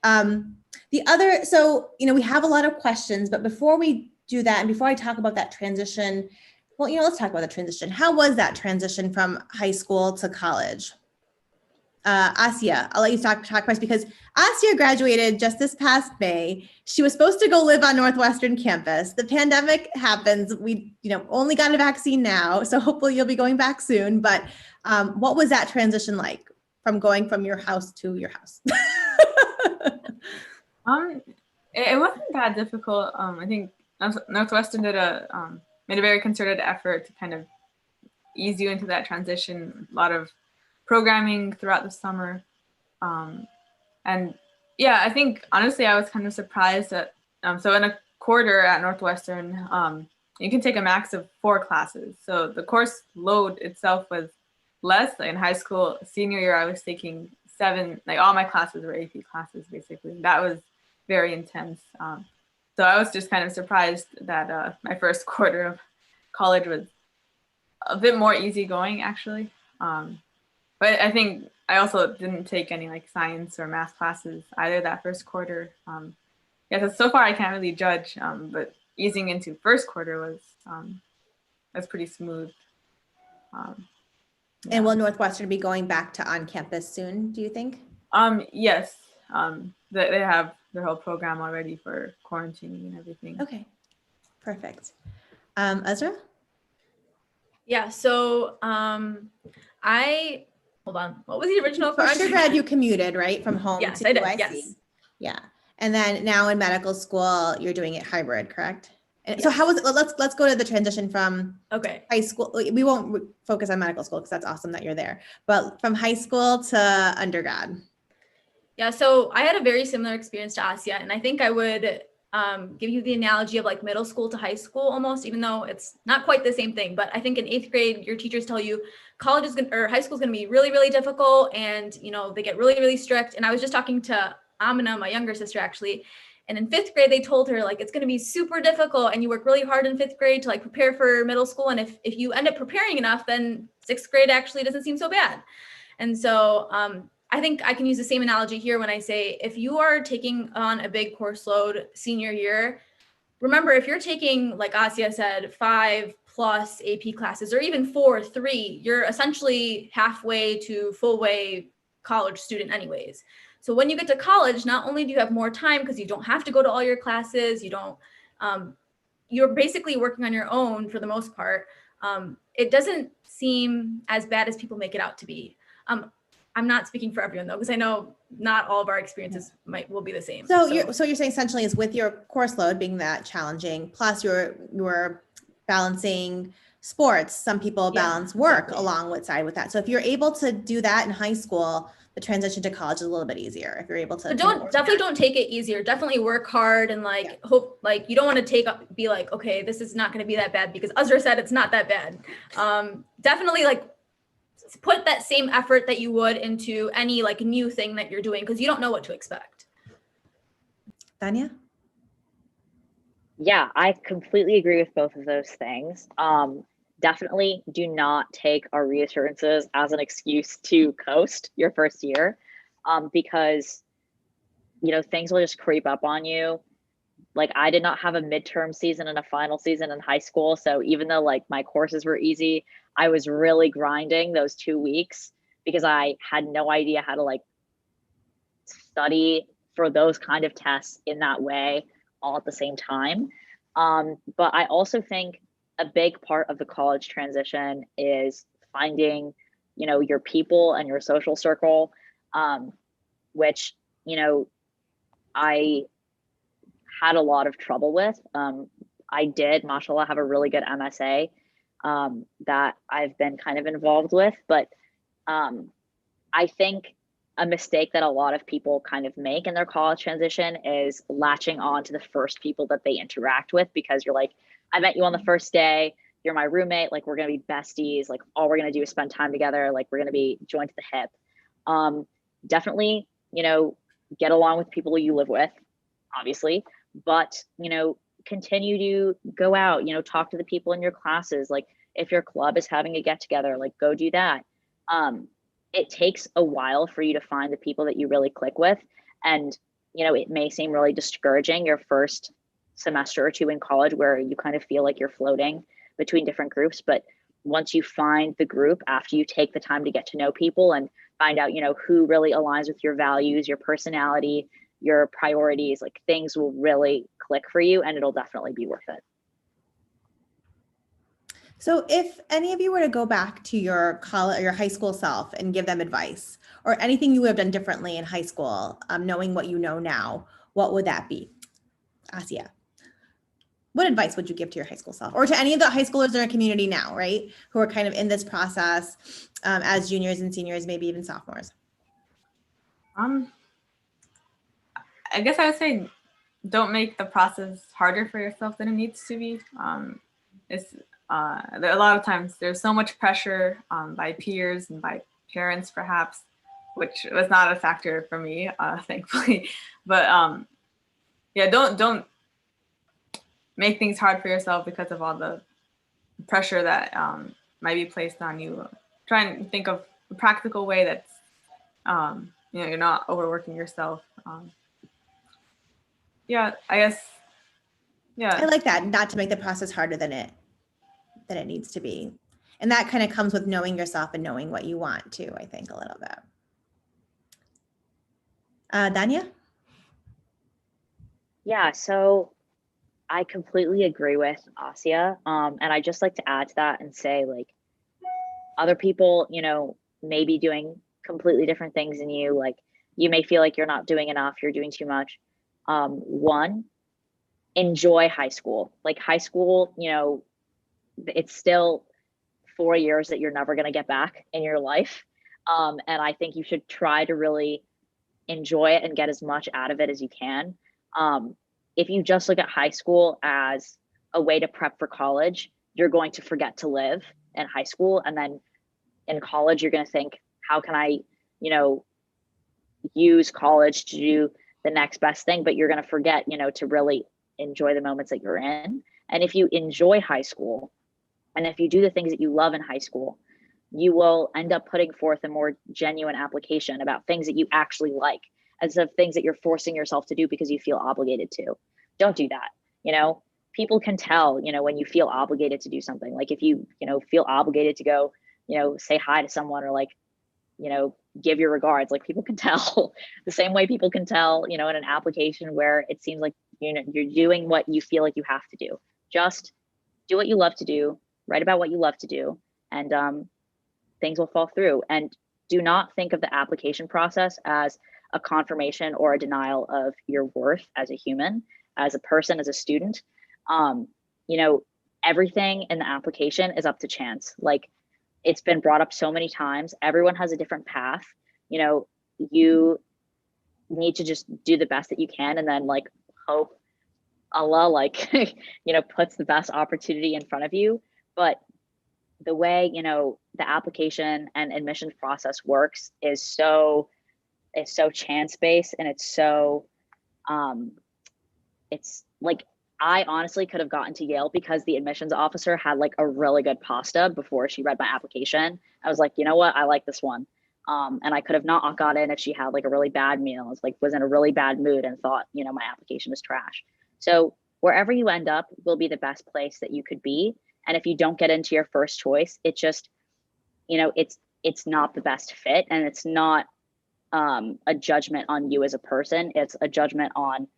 We have a lot of questions, but before we do that, and before I talk about that transition, well, let's talk about the transition. How was that transition from high school to college? Asya, I'll let you talk first because Asya graduated just this past May. She was supposed to go live on Northwestern campus. The pandemic happens. We, only got a vaccine now, so hopefully you'll be going back soon. But what was that transition like from going from your house to your house? It wasn't that difficult. I think Northwestern made a very concerted effort to kind of ease you into that transition. A lot of programming throughout the summer. And yeah, I think honestly, I was kind of surprised that, so in a quarter at Northwestern, you can take a max of 4 classes. So the course load itself was less. Like in high school, senior year, I was taking 7, like all my classes were AP classes, basically. That was very intense. So I was just kind of surprised that my first quarter of college was a bit more easygoing, actually. But I think I also didn't take any like science or math classes either that first quarter. So far I can't really judge, but easing into first quarter was pretty smooth. And will Northwestern be going back to on campus soon, do you think? Yes. They have their whole program already for quarantining and everything. Okay, perfect. Ezra? Yeah, so hold on, what was the original question? For undergrad, you commuted, right, from home Yes, to I did, UIC? yes. Yeah, and then now in medical school, you're doing it hybrid, correct? And Yes. so how was it, let's go to the transition from Okay. high school. We won't focus on medical school because that's awesome that you're there, but from high school to undergrad. Yeah, so I had a very similar experience to Asya, and I think I would give you the analogy of like middle school to high school almost, even though it's not quite the same thing. But I think in 8th grade, your teachers tell you college is or high school is going to be really, really difficult, and they get really, really strict. And I was just talking to Amina, my younger sister, actually, and in 5th grade they told her like it's going to be super difficult, and you work really hard in 5th grade to like prepare for middle school, and if you end up preparing enough, then 6th grade actually doesn't seem so bad. And so I think I can use the same analogy here when I say, if you are taking on a big course load senior year, remember, if you're taking, like Asya said, 5+ AP classes, or even 4, 3, you're essentially halfway to full way college student anyways. So when you get to college, not only do you have more time because you don't have to go to all your classes, you're basically working on your own for the most part. It doesn't seem as bad as people make it out to be. I'm not speaking for everyone though, because I know not all of our experiences will be the same. So you're saying essentially is with your course load being that challenging, plus you're balancing sports. Some people balance work along with that. So if you're able to do that in high school, the transition to college is a little bit easier. If you're able to, but don't take it easier. Definitely work hard and hope, you don't want to be like, okay, this is not going to be that bad because Ezra said it's not that bad. Definitely put that same effort that you would into any new thing that you're doing, because you don't know what to expect. Dania? Yeah, I completely agree with both of those things. Definitely do not take our reassurances as an excuse to coast your first year, because things will just creep up on you. I did not have a midterm season and a final season in high school, so even though my courses were easy, I was really grinding those 2 weeks because I had no idea how to study for those kind of tests in that way all at the same time. But I also think a big part of the college transition is finding, your people and your social circle, which, I had a lot of trouble with. I did, mashallah, have a really good MSA that I've been kind of involved with, but I think a mistake that a lot of people kind of make in their college transition is latching on to the first people that they interact with, because you're like, I met you on the first day, you're my roommate, like we're gonna be besties, like all we're gonna do is spend time together, like we're gonna be joined to the hip. Definitely, get along with people you live with, obviously, but continue to go out, talk to the people in your classes. Like if your club is having a get together, like go do that. It takes a while for you to find the people that you really click with. And, it may seem really discouraging your first semester or two in college where you kind of feel like you're floating between different groups. But once you find the group, after you take the time to get to know people and find out, who really aligns with your values, your personality, your priorities, like things will really click for you and it'll definitely be worth it. So if any of you were to go back to your college or your high school self and give them advice or anything you would have done differently in high school, knowing what you know now, what would that be? Asia, what advice would you give to your high school self or to any of the high schoolers in our community now, right? Who are kind of in this process as juniors and seniors, maybe even sophomores? I guess I would say don't make the process harder for yourself than it needs to be. There a lot of times there's so much pressure by peers and by parents perhaps, which was not a factor for me, thankfully. But yeah, don't make things hard for yourself because of all the pressure that might be placed on you. Try and think of a practical way that's you're not overworking yourself. Yeah, I guess. Yeah, I like that. Not to make the process harder than it needs to be. And that kind of comes with knowing yourself and knowing what you want too, I think, a little bit. Dania? Yeah, so I completely agree with Asia. And I just like to add to that and say, like, other people, may be doing completely different things than you. Like, you may feel like you're not doing enough, you're doing too much. One, enjoy high school. Like high school, it's still 4 years that you're never going to get back in your life. And I think you should try to really enjoy it and get as much out of it as you can. If you just look at high school as a way to prep for college, you're going to forget to live in high school. And then in college, you're going to think, how can I, use college to do the next best thing? But you're going to forget, to really enjoy the moments that you're in. And if you enjoy high school, and if you do the things that you love in high school, you will end up putting forth a more genuine application about things that you actually like, instead of things that you're forcing yourself to do because you feel obligated to. Don't do that. People can tell, when you feel obligated to do something. Like if you, feel obligated to go, say hi to someone or like, give your regards, like people can tell. The same way people can tell, in an application where it seems like, you're doing what you feel like you have to do. Just do what you love to do, write about what you love to do, and things will fall through. And do not think of the application process as a confirmation or a denial of your worth as a human, as a person, as a student. Everything in the application is up to chance. Like it's been brought up so many times. Everyone has a different path. You need to just do the best that you can, and then like hope Allah puts the best opportunity in front of you. But the way the application and admissions process works is so chance based, and it's so it's like I honestly could have gotten to Yale because the admissions officer had like a really good pasta before she read my application. I was like, you know what, I like this one. And I could have not got in if she had like a really bad meal. It's like was in a really bad mood and thought, my application was trash. So wherever you end up will be the best place that you could be. And if you don't get into your first choice, it just, it's not the best fit, and it's not a judgment on you as a person. It's a judgment on,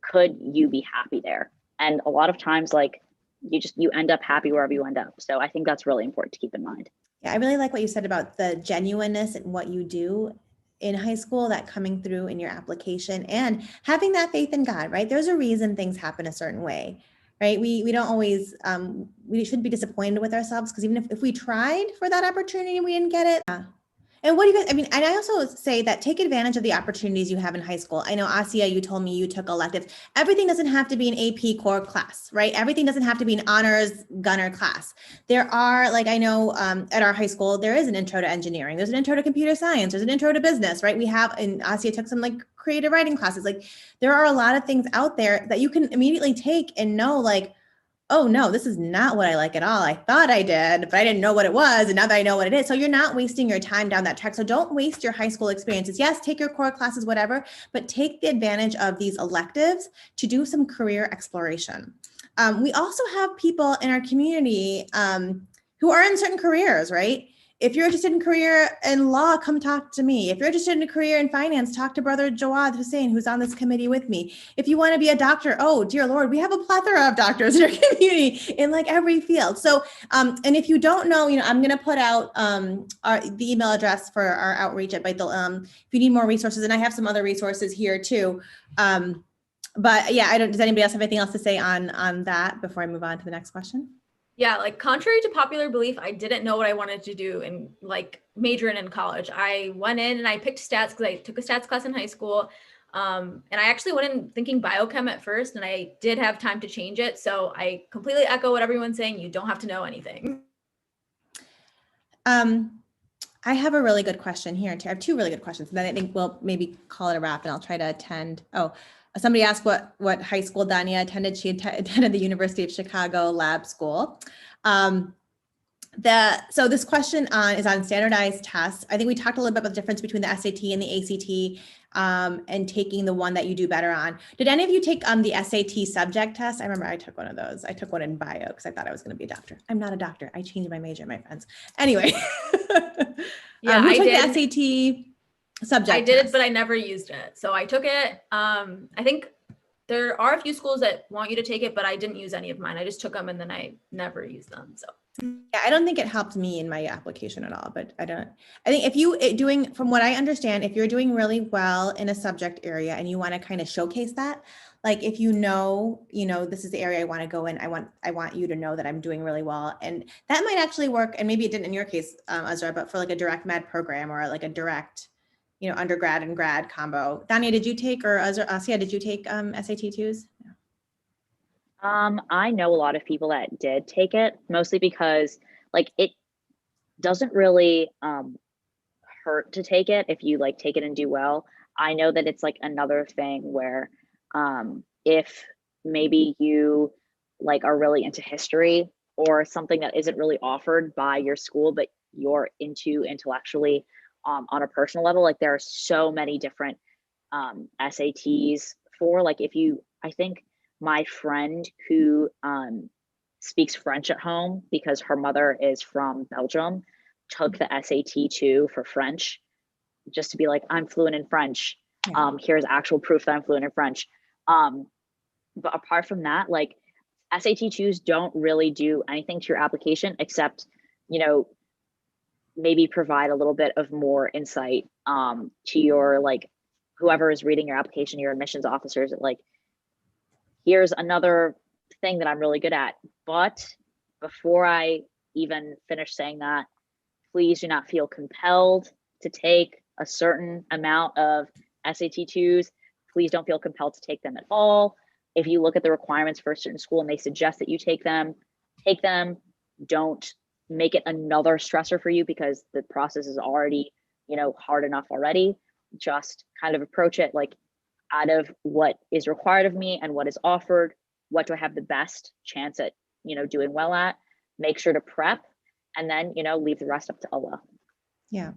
could you be happy there? And a lot of times, like you end up happy wherever you end up. So I think that's really important to keep in mind. Yeah, I really like what you said about the genuineness and what you do in high school, that coming through in your application and having that faith in God, right? There's a reason things happen a certain way, right? We don't always, we shouldn't be disappointed with ourselves, because even if we tried for that opportunity and we didn't get it, And what do you guys, I mean, and I also say that take advantage of the opportunities you have in high school. I know, Asia, you told me you took electives. Everything doesn't have to be an AP core class, right? Everything doesn't have to be an honors gunner class. There are, like, I know at our high school, there is an intro to engineering. There's an intro to computer science. There's an intro to business, right? We have, and Asia took some like creative writing classes. Like there are a lot of things out there that you can immediately take and know, like, oh no, this is not what I like at all. I thought I did, but I didn't know what it was. And now that I know what it is, so you're not wasting your time down that track. So don't waste your high school experiences. Yes, take your core classes, whatever, but take the advantage of these electives to do some career exploration. We also have people in our community who are in certain careers, right? If you're interested in career in law, come talk to me. If you're interested in a career in finance, talk to Brother Jawad Hussein, who's on this committee with me. If you want to be a doctor, oh, dear Lord, we have a plethora of doctors in our community in like every field. So, and if you don't know, I'm going to put out the email address for our outreach at Baitul. If you need more resources, and I have some other resources here too. But yeah, does anybody else have anything else to say on that before I move on to the next question? Yeah, like contrary to popular belief, I didn't know what I wanted to do and like major in college. I went in and I picked stats because I took a stats class in high school. And I actually went in thinking biochem at first, and I did have time to change it. So I completely echo what everyone's saying. You don't have to know anything. I have a really good question here. I have two really good questions, and then I think we'll maybe call it a wrap, and I'll try to attend. Oh, somebody asked what high school Dania attended. She attended the University of Chicago Lab School. So this question is on standardized tests. I think we talked a little bit about the difference between the SAT and the ACT, and taking the one that you do better on. Did any of you take the SAT subject test? I remember I took one of those. I took one in bio because I thought I was going to be a doctor. I'm not a doctor. I changed my major, my friends. Anyway, yeah, who I took did. The SAT subject I did test? it, but I never used it. So I took it. I think there are a few schools that want you to take it, but I didn't use any of mine. I just took them and then I never used them. So yeah, I don't think it helped me in my application at all, but I think if you from what I understand, if you're doing really well in a subject area and you want to kind of showcase that, like if this is the area I want to go in, I want you to know that I'm doing really well. And that might actually work. And maybe it didn't in your case, Ezra, but for like a direct med program or like a direct, undergrad and grad combo. Dania, did you take, or Asia, did you take SAT2s? No. I know a lot of people that did take it, mostly because like it doesn't really hurt to take it if you like take it and do well. I know that it's like another thing where if maybe you like are really into history or something that isn't really offered by your school, but you're into intellectually on a personal level, like there are so many different SATs for like I think my friend who speaks French at home because her mother is from Belgium took the SAT2 for French just to be like, I'm fluent in French. Yeah. Here's actual proof that I'm fluent in French. But apart from that, like SAT2s don't really do anything to your application except, maybe provide a little bit of more insight to your like whoever is reading your application, your admissions officers, like here's another thing that I'm really good at. But before I even finish saying that, please do not feel compelled to take a certain amount of SAT2s. Please don't feel compelled to take them at all. If you look at the requirements for a certain school and they suggest that you take them. Don't make it another stressor for you because the process is already, hard enough already. Just kind of approach it like out of what is required of me and what is offered, what do I have the best chance at, doing well at, make sure to prep, and then, leave the rest up to Allah. Yeah.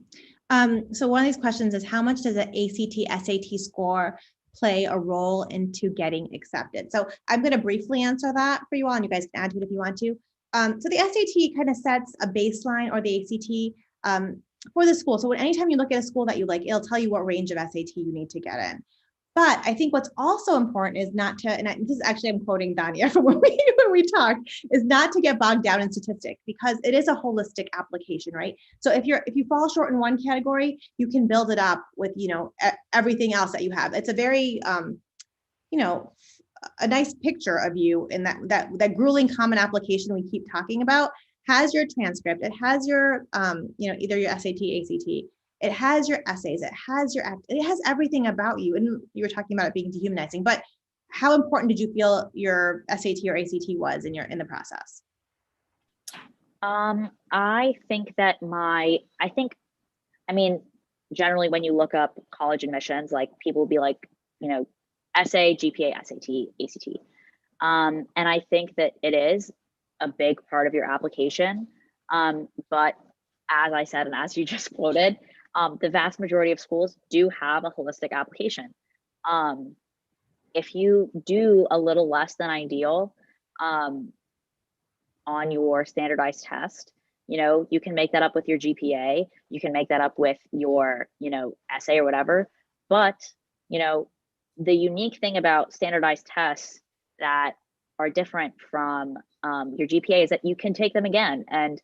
So one of these questions is, how much does an ACT, SAT score play a role into getting accepted? So I'm going to briefly answer that for you all, and you guys can add to it if you want to. So the SAT kind of sets a baseline, or the ACT for the school. So anytime you look at a school that you like, it'll tell you what range of SAT you need to get in. But I think what's also important is not to, this is actually, I'm quoting Dania from when we talked, is not to get bogged down in statistics, because it is a holistic application, right? So if you fall short in one category, you can build it up with, everything else that you have. It's a very, a nice picture of you in that grueling common application we keep talking about. Has your transcript, it has your, either your SAT, ACT. It has your essays, it has your act, it has everything about you. And you were talking about it being dehumanizing, but how important did you feel your SAT or ACT was in the process? I think that I mean, generally when you look up college admissions, like people will be like, essay, GPA, SAT, ACT. And I think that it is a big part of your application. But as I said, and as you just quoted, the vast majority of schools do have a holistic application. If you do a little less than ideal on your standardized test, you can make that up with your GPA, you can make that up with your, essay or whatever. But, the unique thing about standardized tests that are different from your GPA is that you can take them again, and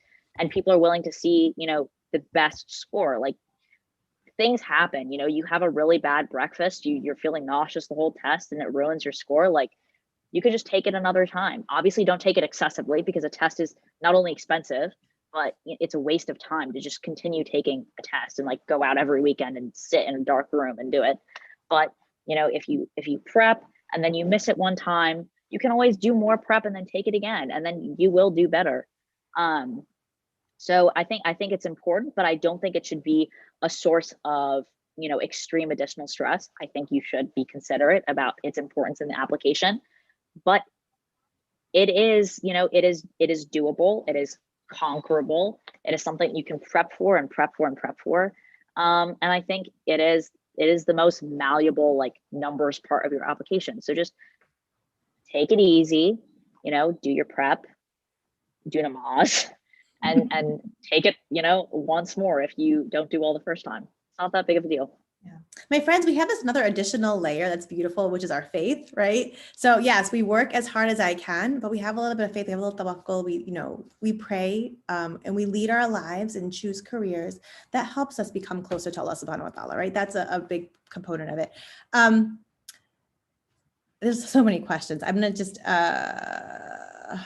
people are willing to see, the best score. Like, things happen, you have a really bad breakfast, you're feeling nauseous the whole test and it ruins your score. Like, you could just take it another time. Obviously, don't take it excessively, because a test is not only expensive, but it's a waste of time to just continue taking a test and like go out every weekend and sit in a dark room and do it. But if you prep and then you miss it one time, you can always do more prep and then take it again, and then you will do better. So I think it's important, but I don't think it should be a source of extreme additional stress. I think you should be considerate about its importance in the application. But it is doable. It is conquerable. It is something you can prep for and prep for and prep for. And I think it is the most malleable, like, numbers part of your application. So just take it easy, do your prep, do namaz, and take it, once more if you don't do well the first time. It's not that big of a deal. Yeah. My friends, we have this another additional layer that's beautiful, which is our faith, right? So yes, we work as hard as I can, but we have a little bit of faith. We have a little tawakkul. We pray, and we lead our lives and choose careers that helps us become closer to Allah subhanahu wa ta'ala, right? That's a big component of it. There's so many questions. I'm going to just, a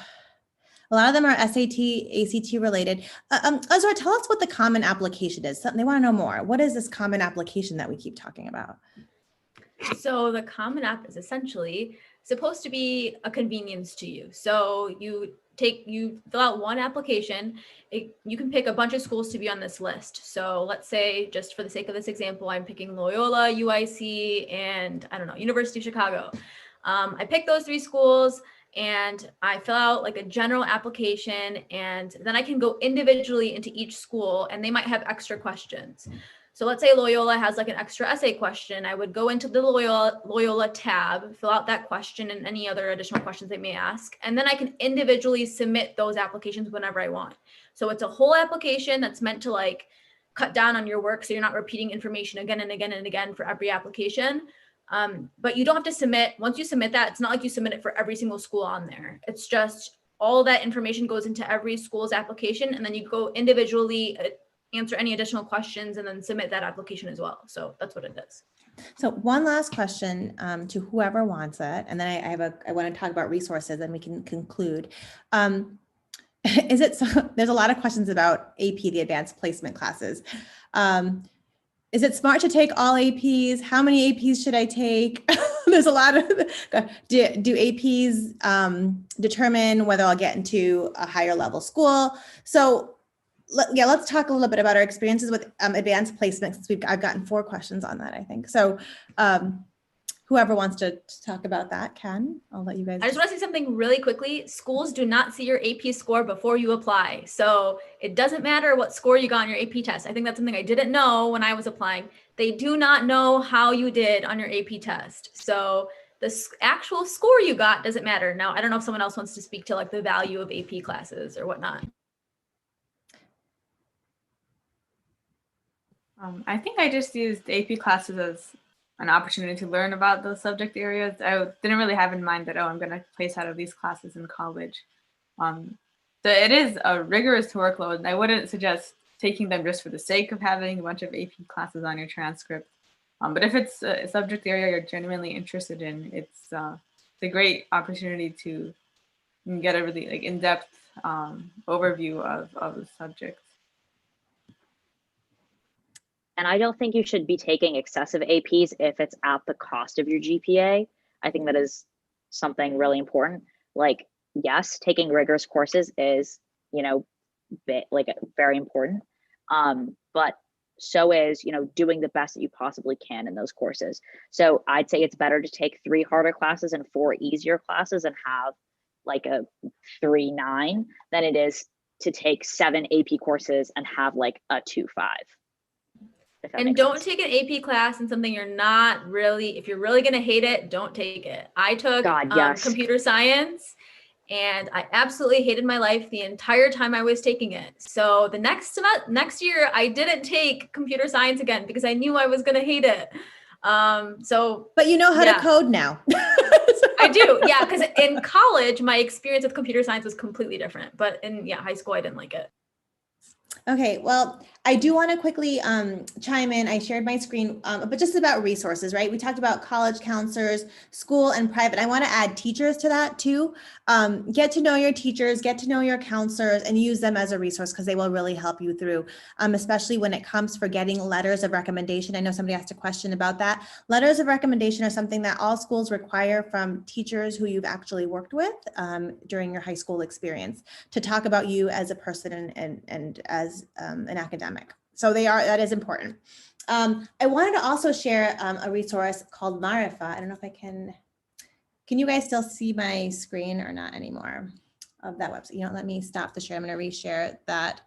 lot of them are SAT, ACT related. Ezra, tell us what the common application is. They want to know more. What is this common application that we keep talking about? So the Common App is essentially supposed to be a convenience to you. So you fill out one application. You can pick a bunch of schools to be on this list. So let's say, just for the sake of this example, I'm picking Loyola, UIC, and I don't know, University of Chicago. I pick those 3 schools, and I fill out like a general application, and then I can go individually into each school, and they might have extra questions. So let's say Loyola has like an extra essay question. I would go into the Loyola tab, fill out that question and any other additional questions they may ask, and then I can individually submit those applications whenever I want. So it's a whole application that's meant to like cut down on your work, so you're not repeating information again and again and again for every application. But you don't have to submit. Once you submit that, it's not like you submit it for every single school on there. It's just all that information goes into every school's application, and then you go individually answer any additional questions and then submit that application as well. So that's what it is. So one last question to whoever wants it, and then I want to talk about resources, and we can conclude. There's a lot of questions about AP, the advanced placement classes. Is it smart to take all APs? How many APs should I take? There's a lot of, do APs determine whether I'll get into a higher level school? So let's talk a little bit about our experiences with advanced placement, since I've gotten 4 questions on that, I think. So whoever wants to talk about that can. I'll let you guys. I just want to say something really quickly. Schools do not see your AP score before you apply. So it doesn't matter what score you got on your AP test. I think that's something I didn't know when I was applying. They do not know how you did on your AP test. So the actual score you got doesn't matter. Now, I don't know if someone else wants to speak to like the value of AP classes or whatnot. I think I just used AP classes as an opportunity to learn about those subject areas. I didn't really have in mind that, I'm going to place out of these classes in college. So it is a rigorous workload, and I wouldn't suggest taking them just for the sake of having a bunch of AP classes on your transcript. But if it's a subject area you're genuinely interested in, it's a great opportunity to get a really in-depth overview of the subject. And I don't think you should be taking excessive APs if it's at the cost of your GPA. I think that is something really important. Like, yes, taking rigorous courses is, very important. But so is, doing the best that you possibly can in those courses. So I'd say it's better to take 3 harder classes and 4 easier classes and have like a 3.9 than it is to take 7 AP courses and have like a 2.5. And don't take an AP class in something you're not really, if you're really going to hate it, don't take it. I took computer science and I absolutely hated my life the entire time I was taking it. So the next year I didn't take computer science again because I knew I was going to hate it. But you know how to code now. I do. Yeah. Because in college, my experience with computer science was completely different, but in high school, I didn't like it. Okay, well, I do want to quickly chime in. I shared my screen, but just about resources, right? We talked about college counselors, school and private. I want to add teachers to that too. Get to know your teachers, get to know your counselors, and use them as a resource because they will really help you through, especially when it comes for getting letters of recommendation. I know somebody asked a question about that. Letters of recommendation are something that all schools require from teachers who you've actually worked with during your high school experience to talk about you as a person and as an academic. So that is important. I wanted to also share a resource called Marifa. I don't know if I can you guys still see my screen or not anymore of that website? Let me stop the share. I'm going to reshare that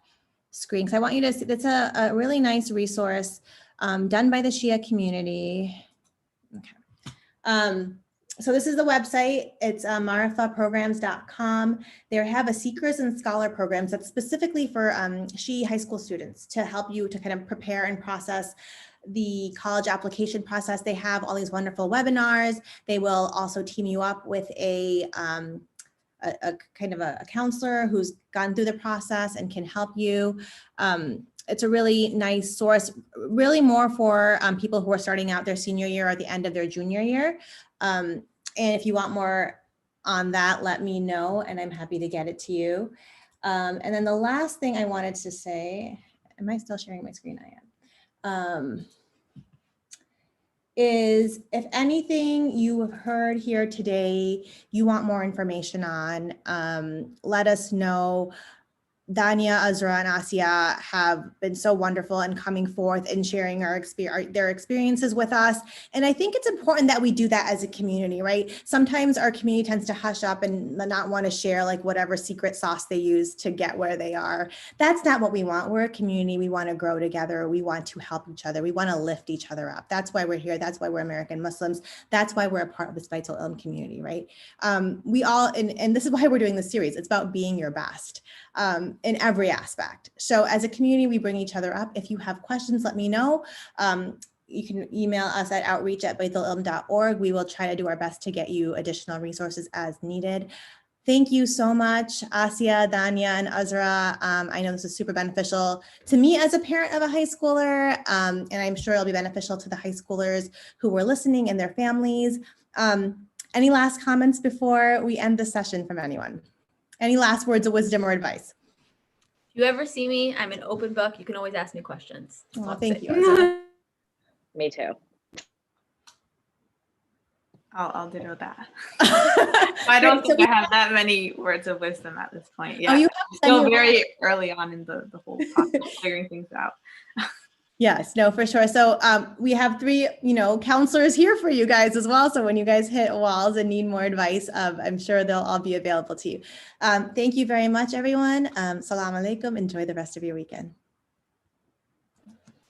screen because I want you to see, that's a really nice resource done by the Shia community. Okay. So this is the website. It's marifaprograms.com. They have a Seekers and Scholar programs that's specifically for Shia high school students to help you to kind of prepare and process the college application process. They have all these wonderful webinars. They will also team you up with a kind of a counselor who's gone through the process and can help you. It's a really nice source, really more for people who are starting out their senior year or the end of their junior year. And if you want more on that, let me know and I'm happy to get it to you. And then the last thing I wanted to say, am I still sharing my screen? I am. Is if anything you have heard here today, you want more information on, let us know. Dania, Ezra, and Asia have been so wonderful in coming forth and sharing their experiences with us. And I think it's important that we do that as a community, right? Sometimes our community tends to hush up and not want to share like whatever secret sauce they use to get where they are. That's not what we want. We're a community. We want to grow together. We want to help each other. We want to lift each other up. That's why we're here. That's why we're American Muslims. That's why we're a part of this Baitul Ilm community, right? We all, and this is why we're doing this series. It's about being your best. In every aspect. So as a community, we bring each other up. If you have questions, let me know. You can email us at outreach@baitulilm.org. We will try to do our best to get you additional resources as needed. Thank you so much, Asia, Dania, and Ezra. I know this is super beneficial to me as a parent of a high schooler, and I'm sure it'll be beneficial to the high schoolers who were listening and their families. Any last comments before we end the session from anyone? Any last words of wisdom or advice? If you ever see me, I'm an open book. You can always ask me questions. Well, thank you. Me too. I'll ditto that. I don't think I have that many words of wisdom at this point. Yeah, still very early on in the whole process of figuring things out. Yes, no, for sure. So we have 3, counselors here for you guys as well. So when you guys hit walls and need more advice, I'm sure they'll all be available to you. Thank you very much, everyone. Salam alaikum. Enjoy the rest of your weekend.